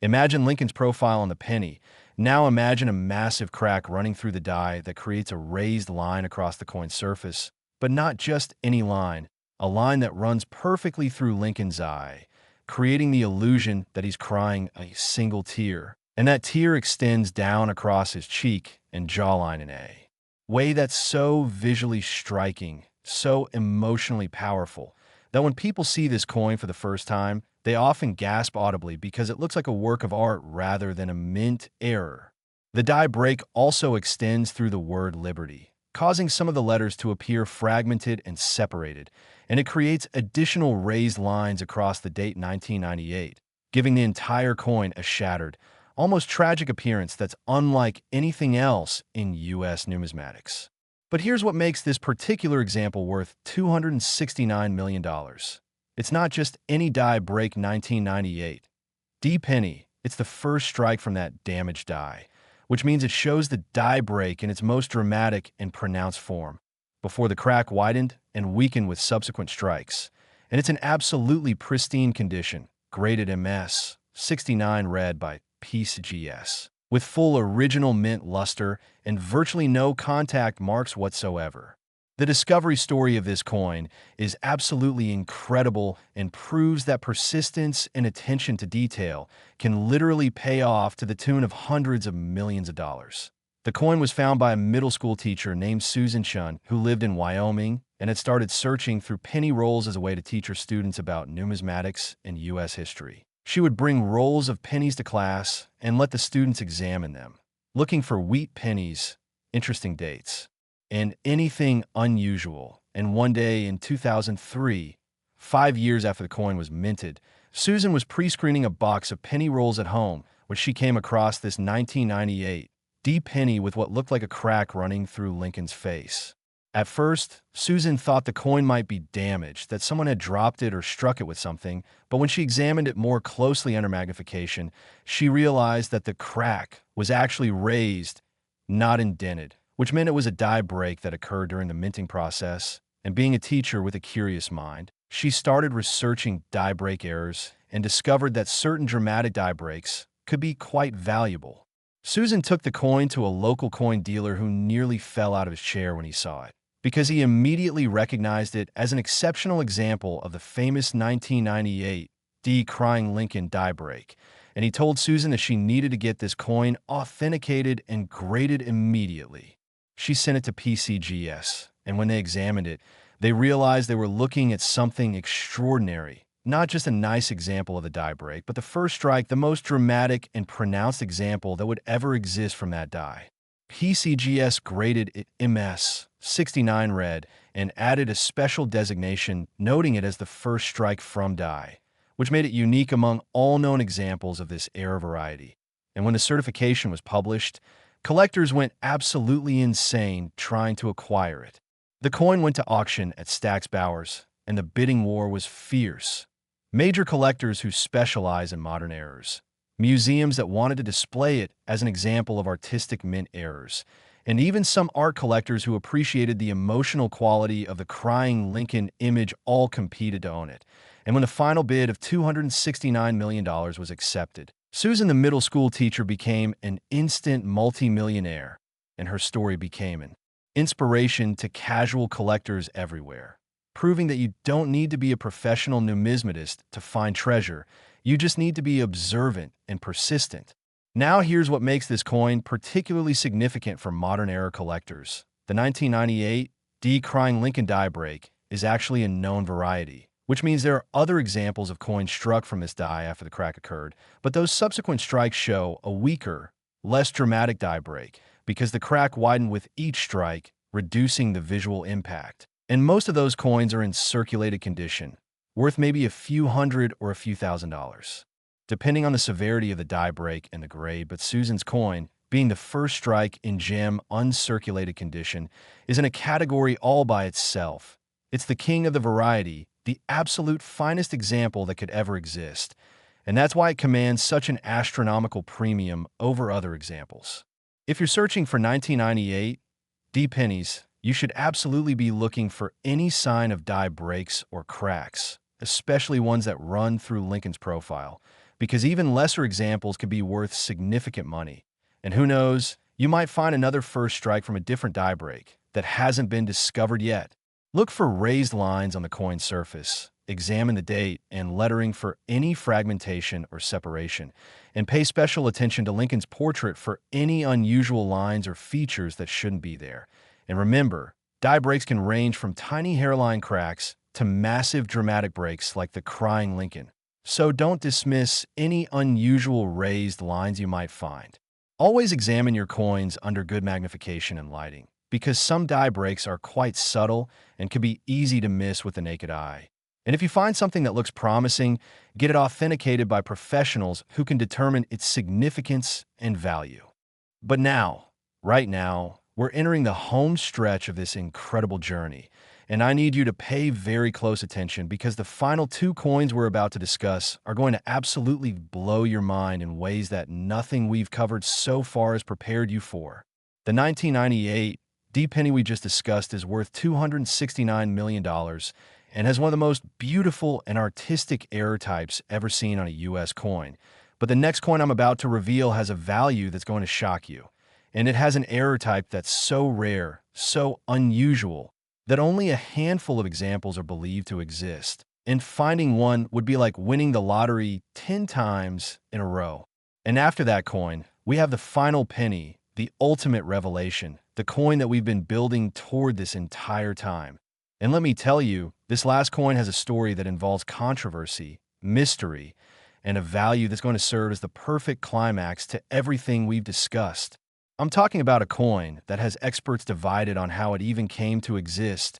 Imagine Lincoln's profile on the penny. Now imagine a massive crack running through the die that creates a raised line across the coin's surface, but not just any line, a line that runs perfectly through Lincoln's eye, creating the illusion that he's crying a single tear, and that tear extends down across his cheek and jawline in a way that's so visually striking, so emotionally powerful, that when people see this coin for the first time, they often gasp audibly because it looks like a work of art rather than a mint error. The die break also extends through the word liberty, causing some of the letters to appear fragmented and separated, and it creates additional raised lines across the date 1998, giving the entire coin a shattered, almost tragic appearance that's unlike anything else in U.S. numismatics. But here's what makes this particular example worth $269 million. It's not just any die break 1998. D penny, it's the first strike from that damaged die, which means it shows the die break in its most dramatic and pronounced form, before the crack widened and weakened with subsequent strikes. And it's in absolutely pristine condition, graded MS, 69 red by PCGS, with full original mint luster and virtually no contact marks whatsoever. The discovery story of this coin is absolutely incredible and proves that persistence and attention to detail can literally pay off to the tune of hundreds of millions of dollars. The coin was found by a middle school teacher named Susan Chun, who lived in Wyoming and had started searching through penny rolls as a way to teach her students about numismatics and U.S. history. She would bring rolls of pennies to class and let the students examine them, looking for wheat pennies, interesting dates, and anything unusual. And one day in 2003, 5 years after the coin was minted, Susan was pre-screening a box of penny rolls at home when she came across this 1998 D penny with what looked like a crack running through Lincoln's face. At first, Susan thought the coin might be damaged, that someone had dropped it or struck it with something, but when she examined it more closely under magnification, she realized that the crack was actually raised, not indented, which meant it was a die break that occurred during the minting process. And being a teacher with a curious mind, she started researching die break errors and discovered that certain dramatic die breaks could be quite valuable. Susan took the coin to a local coin dealer who nearly fell out of his chair when he saw it, because he immediately recognized it as an exceptional example of the famous 1998 D Crying Lincoln die break, and he told Susan that she needed to get this coin authenticated and graded immediately. She sent it to PCGS, and when they examined it, they realized they were looking at something extraordinary. Not just a nice example of the die break, but the first strike, the most dramatic and pronounced example that would ever exist from that die. PCGS graded it MS, 69 red, and added a special designation noting it as the first strike from die, which made it unique among all known examples of this error variety. And when the certification was published, collectors went absolutely insane trying to acquire it. The coin went to auction at Stack's Bowers, and the bidding war was fierce. Major collectors who specialize in modern errors, museums that wanted to display it as an example of artistic mint errors, and even some art collectors who appreciated the emotional quality of the Crying Lincoln image all competed to own it. And when the final bid of $269 million was accepted, Susan, the middle school teacher, became an instant multi-millionaire, and her story became an inspiration to casual collectors everywhere, proving that you don't need to be a professional numismatist to find treasure. You just need to be observant and persistent. Now here's what makes this coin particularly significant for modern era collectors. The 1998 D Crying Lincoln die break is actually a known variety, which means there are other examples of coins struck from this die after the crack occurred, but those subsequent strikes show a weaker, less dramatic die break because the crack widened with each strike, reducing the visual impact. And most of those coins are in circulated condition, worth maybe a few hundred or a few $1,000s, depending on the severity of the die break and the grade. But Susan's coin, being the first strike in gem uncirculated condition, is in a category all by itself. It's the king of the variety, the absolute finest example that could ever exist, and that's why it commands such an astronomical premium over other examples. If you're searching for 1998 D pennies, you should absolutely be looking for any sign of die breaks or cracks, especially ones that run through Lincoln's profile, because even lesser examples could be worth significant money. And who knows, you might find another first strike from a different die break that hasn't been discovered yet. Look for raised lines on the coin surface, examine the date and lettering for any fragmentation or separation, and pay special attention to Lincoln's portrait for any unusual lines or features that shouldn't be there. And remember, die breaks can range from tiny hairline cracks to massive dramatic breaks like the crying Lincoln. So don't dismiss any unusual raised lines you might find. Always examine your coins under good magnification and lighting, because some die breaks are quite subtle and can be easy to miss with the naked eye. And if you find something that looks promising, get it authenticated by professionals who can determine its significance and value. But now, right now, we're entering the home stretch of this incredible journey, and I need you to pay very close attention because the final two coins we're about to discuss are going to absolutely blow your mind in ways that nothing we've covered so far has prepared you for. The 1998 D penny we just discussed is worth $269 million and has one of the most beautiful and artistic error types ever seen on a U.S. coin. But the next coin I'm about to reveal has a value that's going to shock you. And it has an error type that's so rare, so unusual, that only a handful of examples are believed to exist. And finding one would be like winning the lottery 10 times in a row. And after that coin, we have the final penny, the ultimate revelation, the coin that we've been building toward this entire time. And let me tell you, this last coin has a story that involves controversy, mystery, and a value that's going to serve as the perfect climax to everything we've discussed. I'm talking about a coin that has experts divided on how it even came to exist,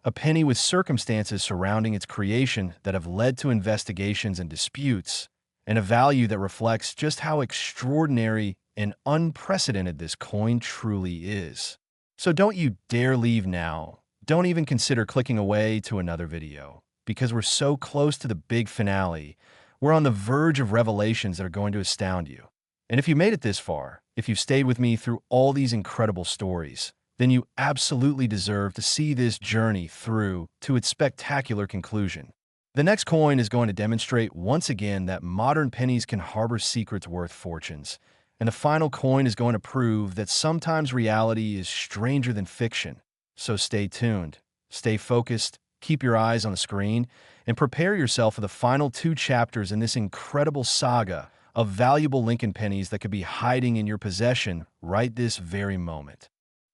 a penny with circumstances surrounding its creation that have led to investigations and disputes, and a value that reflects just how extraordinary and unprecedented this coin truly is. So don't you dare leave now. Don't even consider clicking away to another video, because we're so close to the big finale. We're on the verge of revelations that are going to astound you. And if you made it this far, if you stayed with me through all these incredible stories, then you absolutely deserve to see this journey through to its spectacular conclusion. The next coin is going to demonstrate once again that modern pennies can harbor secrets worth fortunes. And the final coin is going to prove that sometimes reality is stranger than fiction. So stay tuned, stay focused, keep your eyes on the screen, and prepare yourself for the final two chapters in this incredible saga of valuable Lincoln pennies that could be hiding in your possession right this very moment.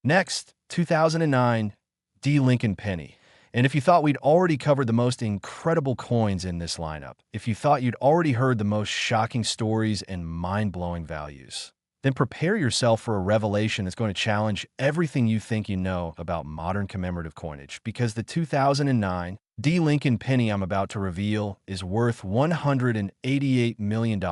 Next, 2009 D Lincoln penny. And if you thought we'd already covered the most incredible coins in this lineup, if you thought you'd already heard the most shocking stories and mind-blowing values, then prepare yourself for a revelation that's going to challenge everything you think you know about modern commemorative coinage, because the 2009 D Lincoln penny I'm about to reveal is worth $188 million.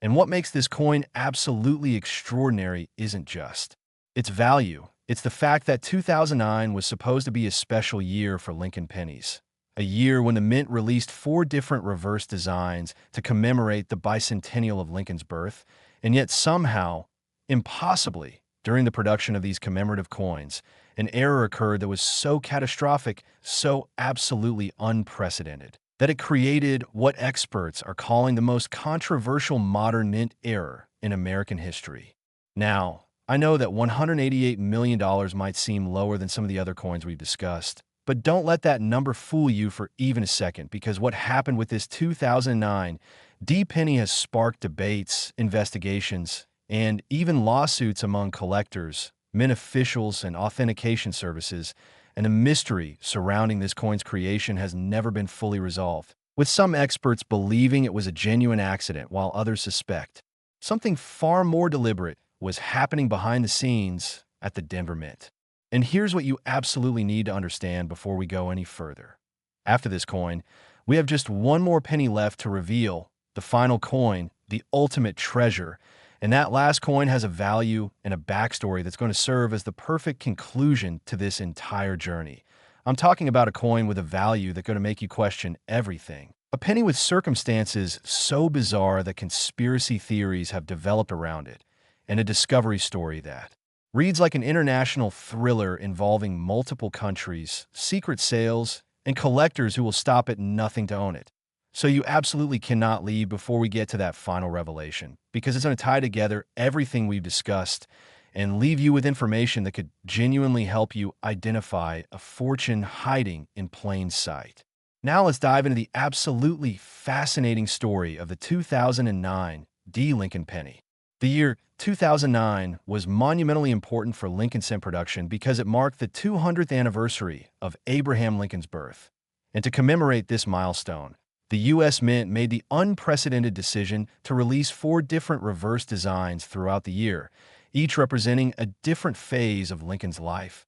And what makes this coin absolutely extraordinary isn't just its value. It's the fact that 2009 was supposed to be a special year for Lincoln pennies, a year when the Mint released 4 different reverse designs to commemorate the bicentennial of Lincoln's birth, and yet somehow, impossibly, during the production of these commemorative coins, an error occurred that was so catastrophic, so absolutely unprecedented, that it created what experts are calling the most controversial modern Mint error in American history. Now, I know that $188 million might seem lower than some of the other coins we've discussed, but don't let that number fool you for even a second, because what happened with this 2009 D penny has sparked debates, investigations, and even lawsuits among collectors, Mint officials, and authentication services, and the mystery surrounding this coin's creation has never been fully resolved, with some experts believing it was a genuine accident while others suspect something far more deliberate was happening behind the scenes at the Denver Mint. And here's what you absolutely need to understand before we go any further. After this coin, we have just one more penny left to reveal the final coin, the ultimate treasure, and that last coin has a value and a backstory that's going to serve as the perfect conclusion to this entire journey. I'm talking about a coin with a value that's going to make you question everything. A penny with circumstances so bizarre that conspiracy theories have developed around it, and a discovery story that reads like an international thriller involving multiple countries, secret sales, and collectors who will stop at nothing to own it. So you absolutely cannot leave before we get to that final revelation, because it's going to tie together everything we've discussed and leave you with information that could genuinely help you identify a fortune hiding in plain sight. Now let's dive into the absolutely fascinating story of the 2009 D. Lincoln penny. The year 2009 was monumentally important for Lincoln cent production because it marked the 200th anniversary of Abraham Lincoln's birth. And to commemorate this milestone, the U.S. Mint made the unprecedented decision to release 4 different reverse designs throughout the year, each representing a different phase of Lincoln's life: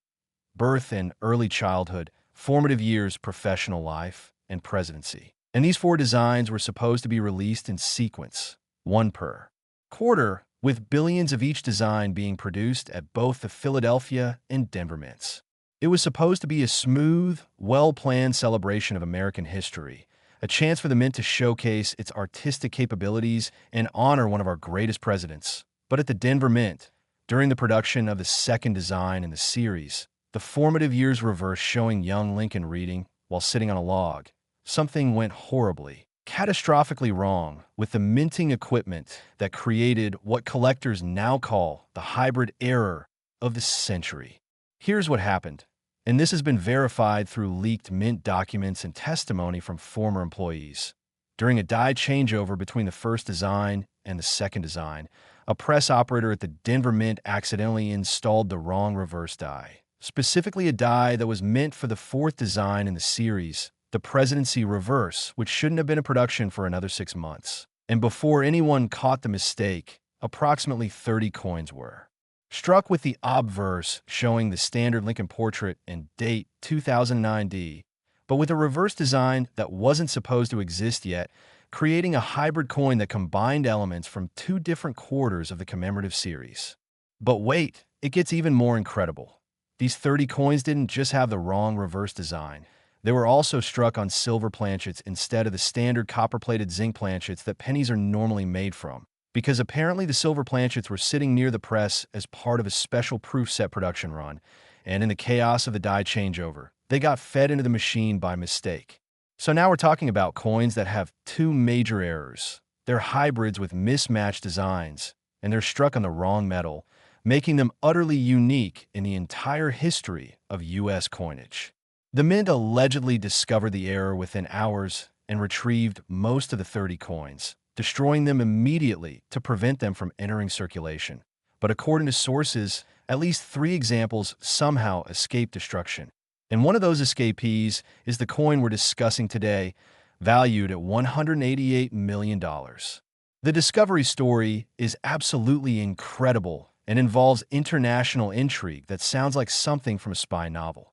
birth and early childhood, formative years, professional life, and presidency. And these 4 designs were supposed to be released in sequence, one per quarter, with billions of each design being produced at both the Philadelphia and Denver Mints. It was supposed to be a smooth, well-planned celebration of American history, a chance for the Mint to showcase its artistic capabilities and honor one of our greatest presidents. But at the Denver Mint, during the production of the second design in the series, the formative years reverse showing young Lincoln reading while sitting on a log, something went horribly, catastrophically wrong with the minting equipment that created what collectors now call the hybrid error of the century. Here's what happened, and this has been verified through leaked Mint documents and testimony from former employees. During a die changeover between the first design and the second design, a press operator at the Denver Mint accidentally installed the wrong reverse die, specifically a die that was meant for the 4th design in the series, the Presidency Reverse, which shouldn't have been in production for another 6 months. And before anyone caught the mistake, approximately 30 coins were struck with the obverse showing the standard Lincoln portrait and date 2009 D, but with a reverse design that wasn't supposed to exist yet, creating a hybrid coin that combined elements from 2 different quarters of the commemorative series. But wait, it gets even more incredible. These 30 coins didn't just have the wrong reverse design. They were also struck on silver planchets instead of the standard copper-plated zinc planchets that pennies are normally made from, because apparently the silver planchets were sitting near the press as part of a special proof set production run, and in the chaos of the die changeover, they got fed into the machine by mistake. So now we're talking about coins that have 2 major errors. They're hybrids with mismatched designs, and they're struck on the wrong metal, making them utterly unique in the entire history of U.S. coinage. The Mint allegedly discovered the error within hours and retrieved most of the 30 coins, destroying them immediately to prevent them from entering circulation. But according to sources, at least 3 examples somehow escaped destruction. And one of those escapees is the coin we're discussing today, valued at $188 million. The discovery story is absolutely incredible and involves international intrigue that sounds like something from a spy novel.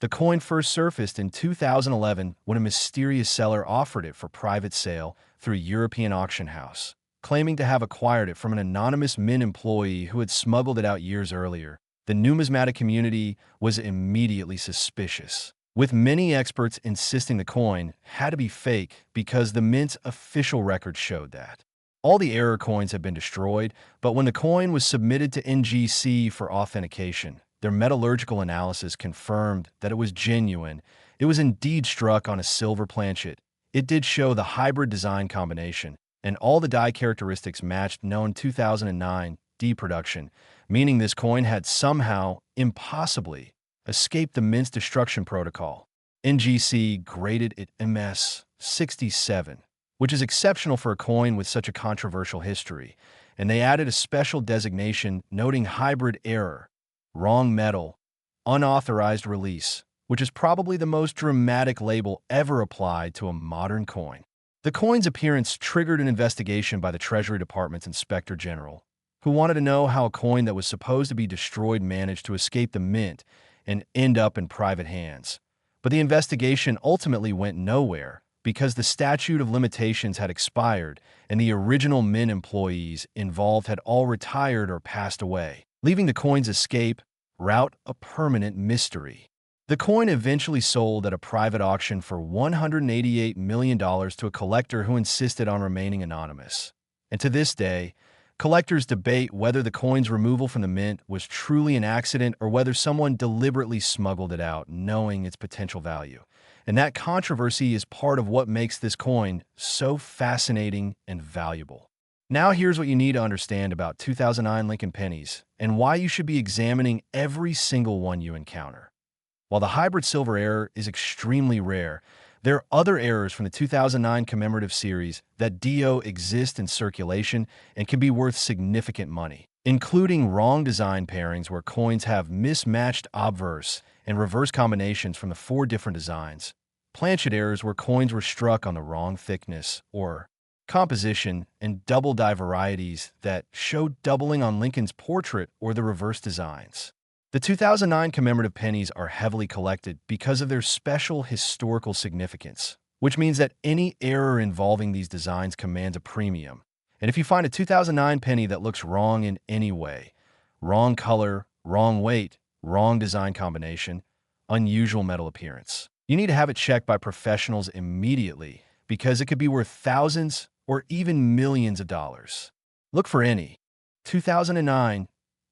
The coin first surfaced in 2011 when a mysterious seller offered it for private sale through a European auction house, claiming to have acquired it from an anonymous Mint employee who had smuggled it out years earlier. The numismatic community was immediately suspicious, with many experts insisting the coin had to be fake because the Mint's official records showed that. All the error coins had been destroyed, but when the coin was submitted to NGC for authentication, their metallurgical analysis confirmed that it was genuine. It was indeed struck on a silver planchet. It did show the hybrid design combination, and all the die characteristics matched known 2009 D production, meaning this coin had somehow, impossibly, escaped the Mint's destruction protocol. NGC graded it MS 67, which is exceptional for a coin with such a controversial history, and they added a special designation noting hybrid error, wrong metal, unauthorized release, which is probably the most dramatic label ever applied to a modern coin. The coin's appearance triggered an investigation by the Treasury Department's Inspector General, who wanted to know how a coin that was supposed to be destroyed managed to escape the mint and end up in private hands. But the investigation ultimately went nowhere because the statute of limitations had expired and the original mint employees involved had all retired or passed away, leaving the coin's escape route a permanent mystery. The coin eventually sold at a private auction for $188 million to a collector who insisted on remaining anonymous. And to this day, collectors debate whether the coin's removal from the mint was truly an accident or whether someone deliberately smuggled it out, knowing its potential value. And that controversy is part of what makes this coin so fascinating and valuable. Now here's what you need to understand about 2009 Lincoln pennies and why you should be examining every single one you encounter. While the hybrid silver error is extremely rare, there are other errors from the 2009 commemorative series that exist in circulation and can be worth significant money, including wrong design pairings where coins have mismatched obverse and reverse combinations from the 4 different designs, planchet errors where coins were struck on the wrong thickness or composition, and double die varieties that show doubling on Lincoln's portrait or the reverse designs. The 2009 commemorative pennies are heavily collected because of their special historical significance, which means that any error involving these designs commands a premium. And if you find a 2009 penny that looks wrong in any way, wrong color, wrong weight, wrong design combination, unusual metal appearance, you need to have it checked by professionals immediately because it could be worth thousands or even millions of dollars. Look for any 2009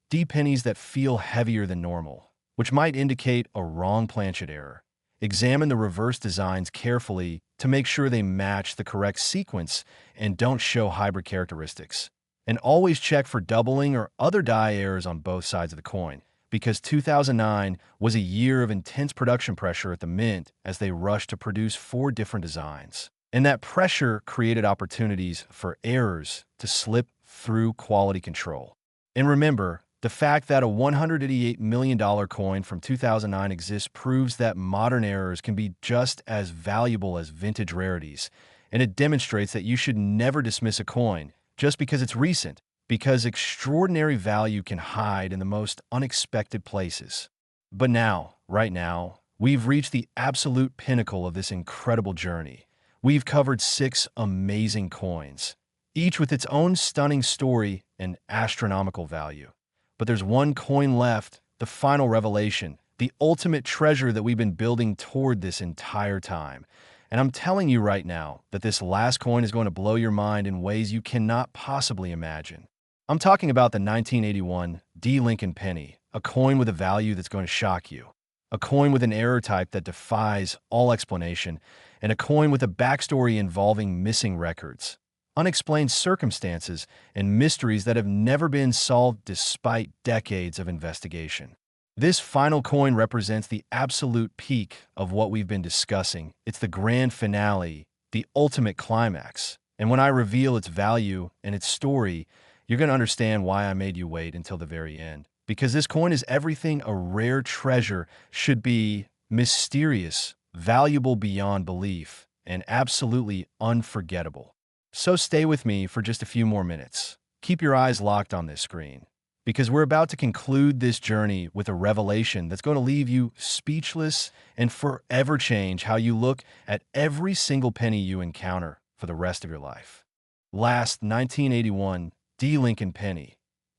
D pennies that feel heavier than normal, which might indicate a wrong planchet error. Examine the reverse designs carefully to make sure they match the correct sequence and don't show hybrid characteristics. And always check for doubling or other die errors on both sides of the coin, because 2009 was a year of intense production pressure at the mint as they rushed to produce 4 different designs. And that pressure created opportunities for errors to slip through quality control. And remember, the fact that a $188 million coin from 2009 exists proves that modern errors can be just as valuable as vintage rarities, and it demonstrates that you should never dismiss a coin just because it's recent, because extraordinary value can hide in the most unexpected places. But now, right now, we've reached the absolute pinnacle of this incredible journey. We've covered 6 amazing coins, each with its own stunning story and astronomical value. But there's one coin left, the final revelation, the ultimate treasure that we've been building toward this entire time. And I'm telling you right now that this last coin is going to blow your mind in ways you cannot possibly imagine. I'm talking about the 1981 D Lincoln penny, a coin with a value that's going to shock you, a coin with an error type that defies all explanation, and a coin with a backstory involving missing records, unexplained circumstances, and mysteries that have never been solved despite decades of investigation. This final coin represents the absolute peak of what we've been discussing. It's the grand finale, the ultimate climax. And when I reveal its value and its story, you're going to understand why I made you wait until the very end. Because this coin is everything a rare treasure should be: mysterious, valuable beyond belief, and absolutely unforgettable. So stay with me for just a few more minutes. Keep your eyes locked on this screen, because we're about to conclude this journey with a revelation that's going to leave you speechless and forever change how you look at every single penny you encounter for the rest of your life. Last 1981 D Lincoln penny.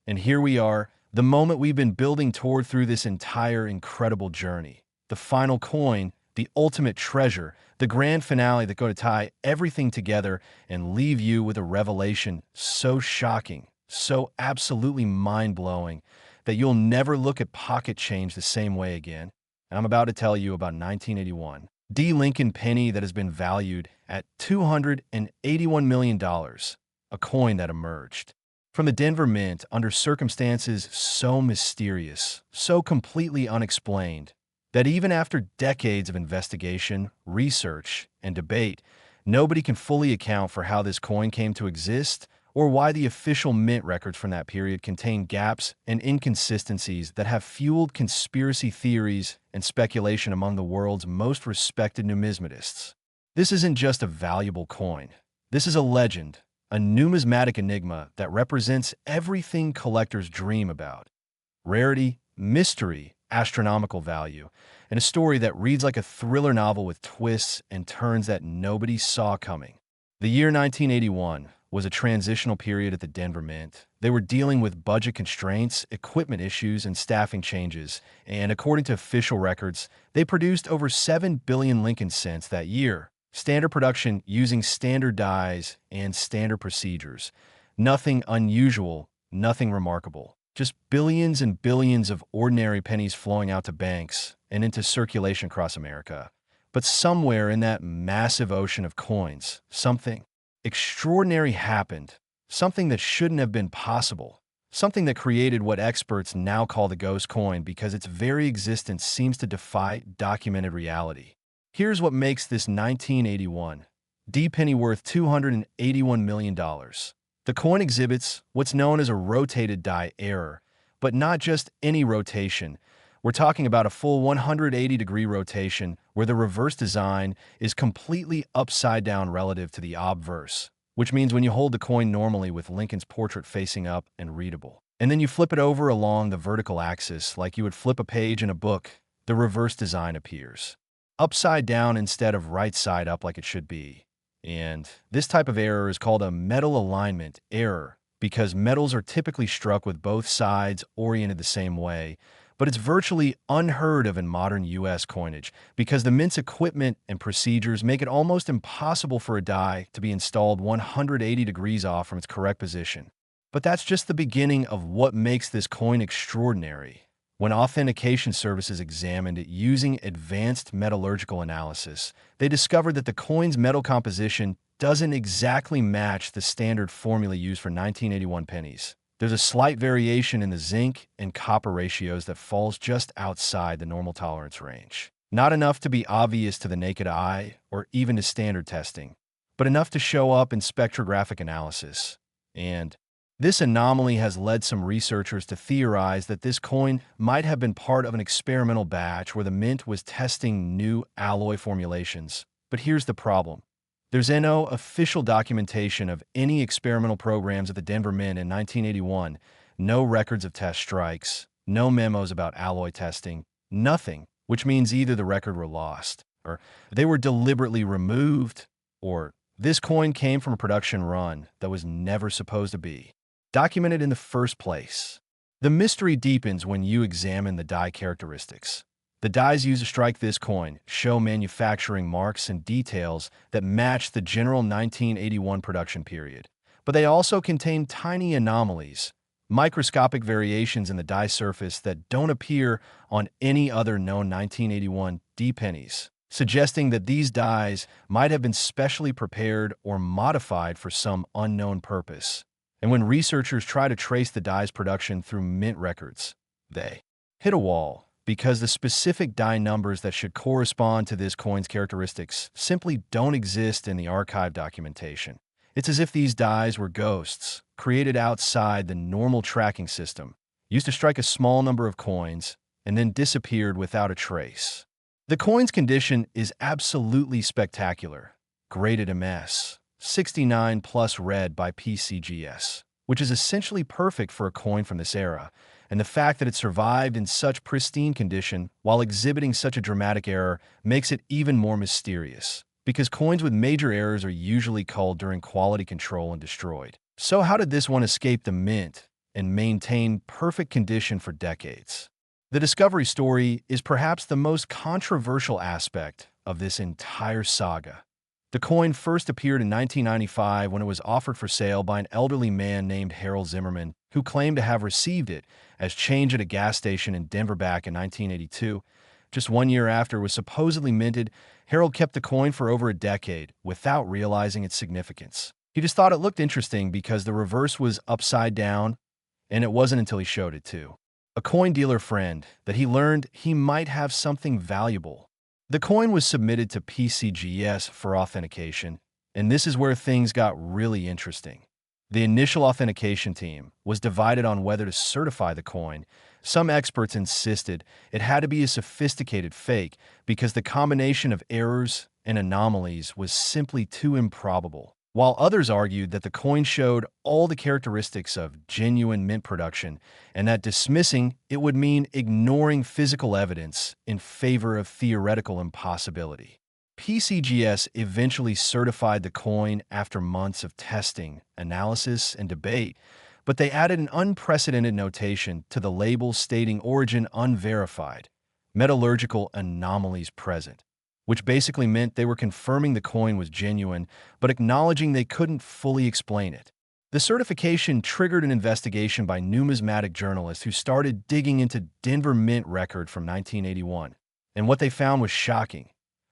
And here we are, the moment we've been building toward through this entire incredible journey. The final coin, the ultimate treasure, the grand finale that's going to tie everything together and leave you with a revelation so shocking, so absolutely mind-blowing, that you'll never look at pocket change the same way again. And I'm about to tell you about 1981 D Lincoln penny that has been valued at $281 million, a coin that emerged from the Denver Mint under circumstances so mysterious, so completely unexplained, that even after decades of investigation, research, and debate, nobody can fully account for how this coin came to exist or why the official mint records from that period contain gaps and inconsistencies that have fueled conspiracy theories and speculation among the world's most respected numismatists. This isn't just a valuable coin. This is a legend, a numismatic enigma that represents everything collectors dream about: rarity, mystery, astronomical value, and a story that reads like a thriller novel with twists and turns that nobody saw coming. The year 1981 was a transitional period at the Denver Mint. They were dealing with budget constraints, equipment issues, and staffing changes, and according to official records, they produced over 7 billion Lincoln cents that year. Standard production using standard dies and standard procedures. Nothing unusual, nothing remarkable. Just billions and billions of ordinary pennies flowing out to banks and into circulation across America. But somewhere in that massive ocean of coins, something extraordinary happened, something that shouldn't have been possible, something that created what experts now call the ghost coin because its very existence seems to defy documented reality. Here's what makes this 1981 D penny worth $281 million. The coin exhibits what's known as a rotated die error, but not just any rotation. We're talking about a full 180-degree rotation where the reverse design is completely upside down relative to the obverse, which means when you hold the coin normally with Lincoln's portrait facing up and readable, and then you flip it over along the vertical axis like you would flip a page in a book, the reverse design appears. Upside down instead of right side up like it should be. And this type of error is called a metal alignment error because metals are typically struck with both sides oriented the same way, but it's virtually unheard of in modern U.S. coinage because the mint's equipment and procedures make it almost impossible for a die to be installed 180 degrees off from its correct position. But that's just the beginning of what makes this coin extraordinary. When authentication services examined it using advanced metallurgical analysis, they discovered that the coin's metal composition doesn't exactly match the standard formula used for 1981 pennies. There's a slight variation in the zinc and copper ratios that falls just outside the normal tolerance range. Not enough to be obvious to the naked eye or even to standard testing, but enough to show up in spectrographic analysis. And this anomaly has led some researchers to theorize that this coin might have been part of an experimental batch where the mint was testing new alloy formulations. But here's the problem. There's no official documentation of any experimental programs at the Denver Mint in 1981, no records of test strikes, no memos about alloy testing, nothing, which means either the record were lost, or they were deliberately removed, or this coin came from a production run that was never supposed to be documented in the first place. The mystery deepens when you examine the die characteristics. The dies used to strike this coin show manufacturing marks and details that match the general 1981 production period, but they also contain tiny anomalies, microscopic variations in the die surface that don't appear on any other known 1981 D pennies, suggesting that these dies might have been specially prepared or modified for some unknown purpose. And when researchers try to trace the die's production through mint records, they hit a wall because the specific die numbers that should correspond to this coin's characteristics simply don't exist in the archive documentation. It's as if these dies were ghosts, created outside the normal tracking system, used to strike a small number of coins, and then disappeared without a trace. The coin's condition is absolutely spectacular. Graded MS. 69 plus red by PCGS, which is essentially perfect for a coin from this era, and the fact that it survived in such pristine condition while exhibiting such a dramatic error makes it even more mysterious, because coins with major errors are usually culled during quality control and destroyed. So how did this one escape the mint and maintain perfect condition for decades? The discovery story is perhaps the most controversial aspect of this entire saga. The coin first appeared in 1995 when it was offered for sale by an elderly man named Harold Zimmerman, who claimed to have received it as change at a gas station in Denver back in 1982. Just 1 year after it was supposedly minted, Harold kept the coin for over a decade without realizing its significance. He just thought it looked interesting because the reverse was upside down, and it wasn't until he showed it to a coin dealer friend that he learned he might have something valuable. The coin was submitted to PCGS for authentication, and this is where things got really interesting. The initial authentication team was divided on whether to certify the coin. Some experts insisted it had to be a sophisticated fake because the combination of errors and anomalies was simply too improbable, while others argued that the coin showed all the characteristics of genuine mint production and that dismissing it would mean ignoring physical evidence in favor of theoretical impossibility. PCGS eventually certified the coin after months of testing, analysis, and debate, but they added an unprecedented notation to the label stating origin unverified, metallurgical anomalies present, which basically meant they were confirming the coin was genuine, but acknowledging they couldn't fully explain it. The certification triggered an investigation by numismatic journalists who started digging into Denver Mint record from 1981, and what they found was shocking.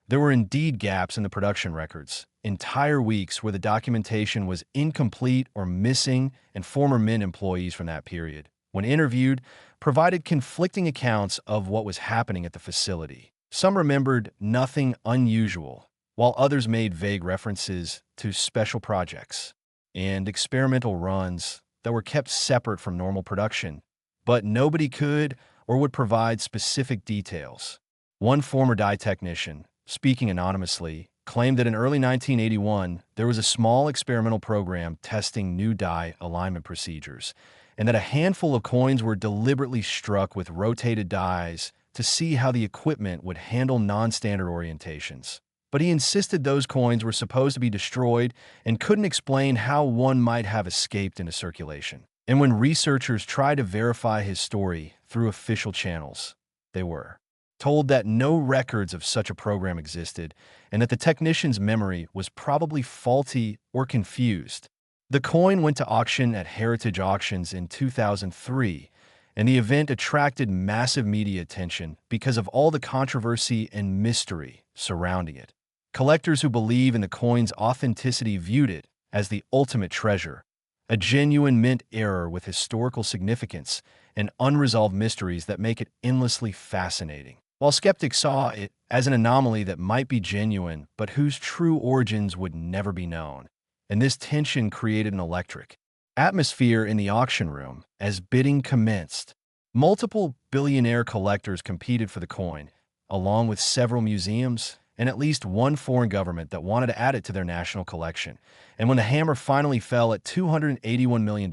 There were indeed gaps in the production records, entire weeks where the documentation was incomplete or missing, and former Mint employees from that period, when interviewed, provided conflicting accounts of what was happening at the facility. Some remembered nothing unusual, while others made vague references to special projects and experimental runs that were kept separate from normal production, but nobody could or would provide specific details. One former dye technician, speaking anonymously, claimed that in early 1981 there was a small experimental program testing new dye alignment procedures, and that a handful of coins were deliberately struck with rotated dyes to see how the equipment would handle non-standard orientations. But he insisted those coins were supposed to be destroyed and couldn't explain how one might have escaped into circulation. And when researchers tried to verify his story through official channels, they were told that no records of such a program existed and that the technician's memory was probably faulty or confused. The coin went to auction at Heritage Auctions in 2003, and the event attracted massive media attention because of all the controversy and mystery surrounding it. Collectors who believe in the coin's authenticity viewed it as the ultimate treasure, a genuine mint error with historical significance and unresolved mysteries that make it endlessly fascinating, while skeptics saw it as an anomaly that might be genuine but whose true origins would never be known. And this tension created an electric atmosphere in the auction room as bidding commenced. Multiple billionaire collectors competed for the coin, along with several museums and at least one foreign government that wanted to add it to their national collection. And when the hammer finally fell at $281 million,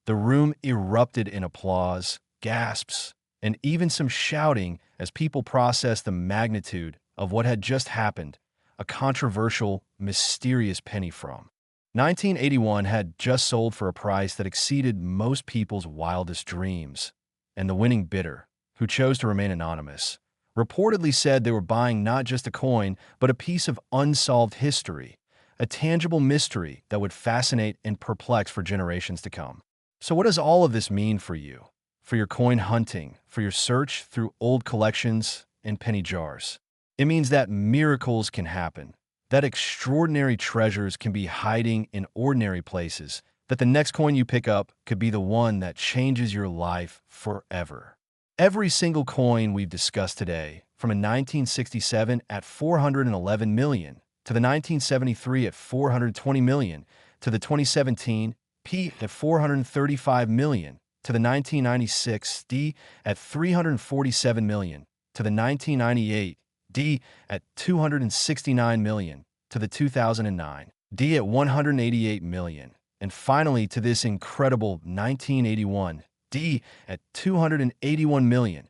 the room erupted in applause, gasps, and even some shouting as people processed the magnitude of what had just happened, a controversial, mysterious penny from 1981 had just sold for a price that exceeded most people's wildest dreams, and the winning bidder, who chose to remain anonymous, reportedly said they were buying not just a coin, but a piece of unsolved history, a tangible mystery that would fascinate and perplex for generations to come. So what does all of this mean for you, for your coin hunting, for your search through old collections and penny jars? It means that miracles can happen, that extraordinary treasures can be hiding in ordinary places, that the next coin you pick up could be the one that changes your life forever. Every single coin we've discussed today, from a 1967 at $411 million, to the 1973 at $420 million, to the 2017 P at $435 million, to the 1996 D at $347 million, to the 1998 D at $269 million, to the 2009 D at $188 million, and finally to this incredible 1981 D at $281 million.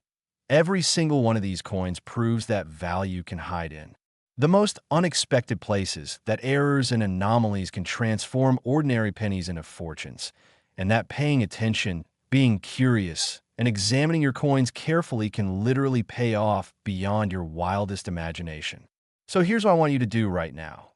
Every single one of these coins proves that value can hide in the most unexpected places, that errors and anomalies can transform ordinary pennies into fortunes, and that paying attention, being curious, and examining your coins carefully can literally pay off beyond your wildest imagination. So here's what I want you to do right now.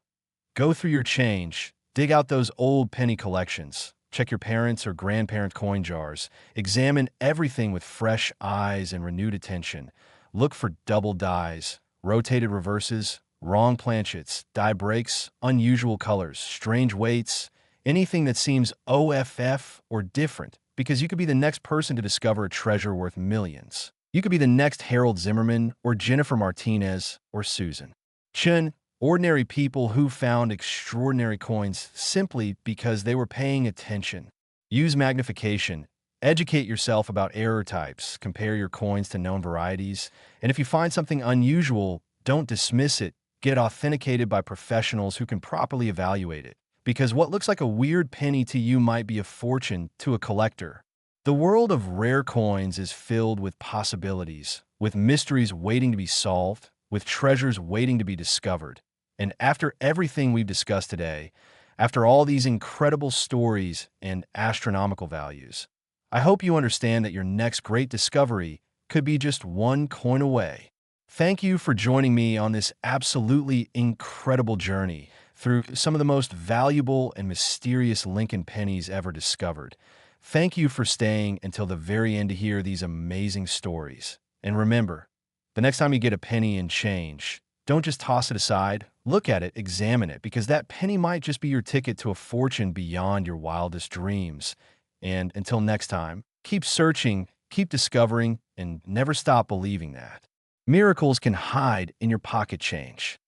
Go through your change, dig out those old penny collections, check your parents' or grandparents' coin jars, examine everything with fresh eyes and renewed attention. Look for double dies, rotated reverses, wrong planchets, die breaks, unusual colors, strange weights, anything that seems OFF or different, because you could be the next person to discover a treasure worth millions. You could be the next Harold Zimmerman or Jennifer Martinez or Susan Chun Ordinary people who found extraordinary coins simply because they were paying attention. Use magnification. Educate yourself about error types. Compare your coins to known varieties. And if you find something unusual, don't dismiss it. Get authenticated by professionals who can properly evaluate it. Because what looks like a weird penny to you might be a fortune to a collector. The world of rare coins is filled with possibilities, with mysteries waiting to be solved, with treasures waiting to be discovered. And after everything we've discussed today, after all these incredible stories and astronomical values, I hope you understand that your next great discovery could be just one coin away. Thank you for joining me on this absolutely incredible journey through some of the most valuable and mysterious Lincoln pennies ever discovered. Thank you for staying until the very end to hear these amazing stories. And remember, the next time you get a penny and change, don't just toss it aside. Look at it, examine it, because that penny might just be your ticket to a fortune beyond your wildest dreams. And until next time, keep searching, keep discovering, and never stop believing that miracles can hide in your pocket change.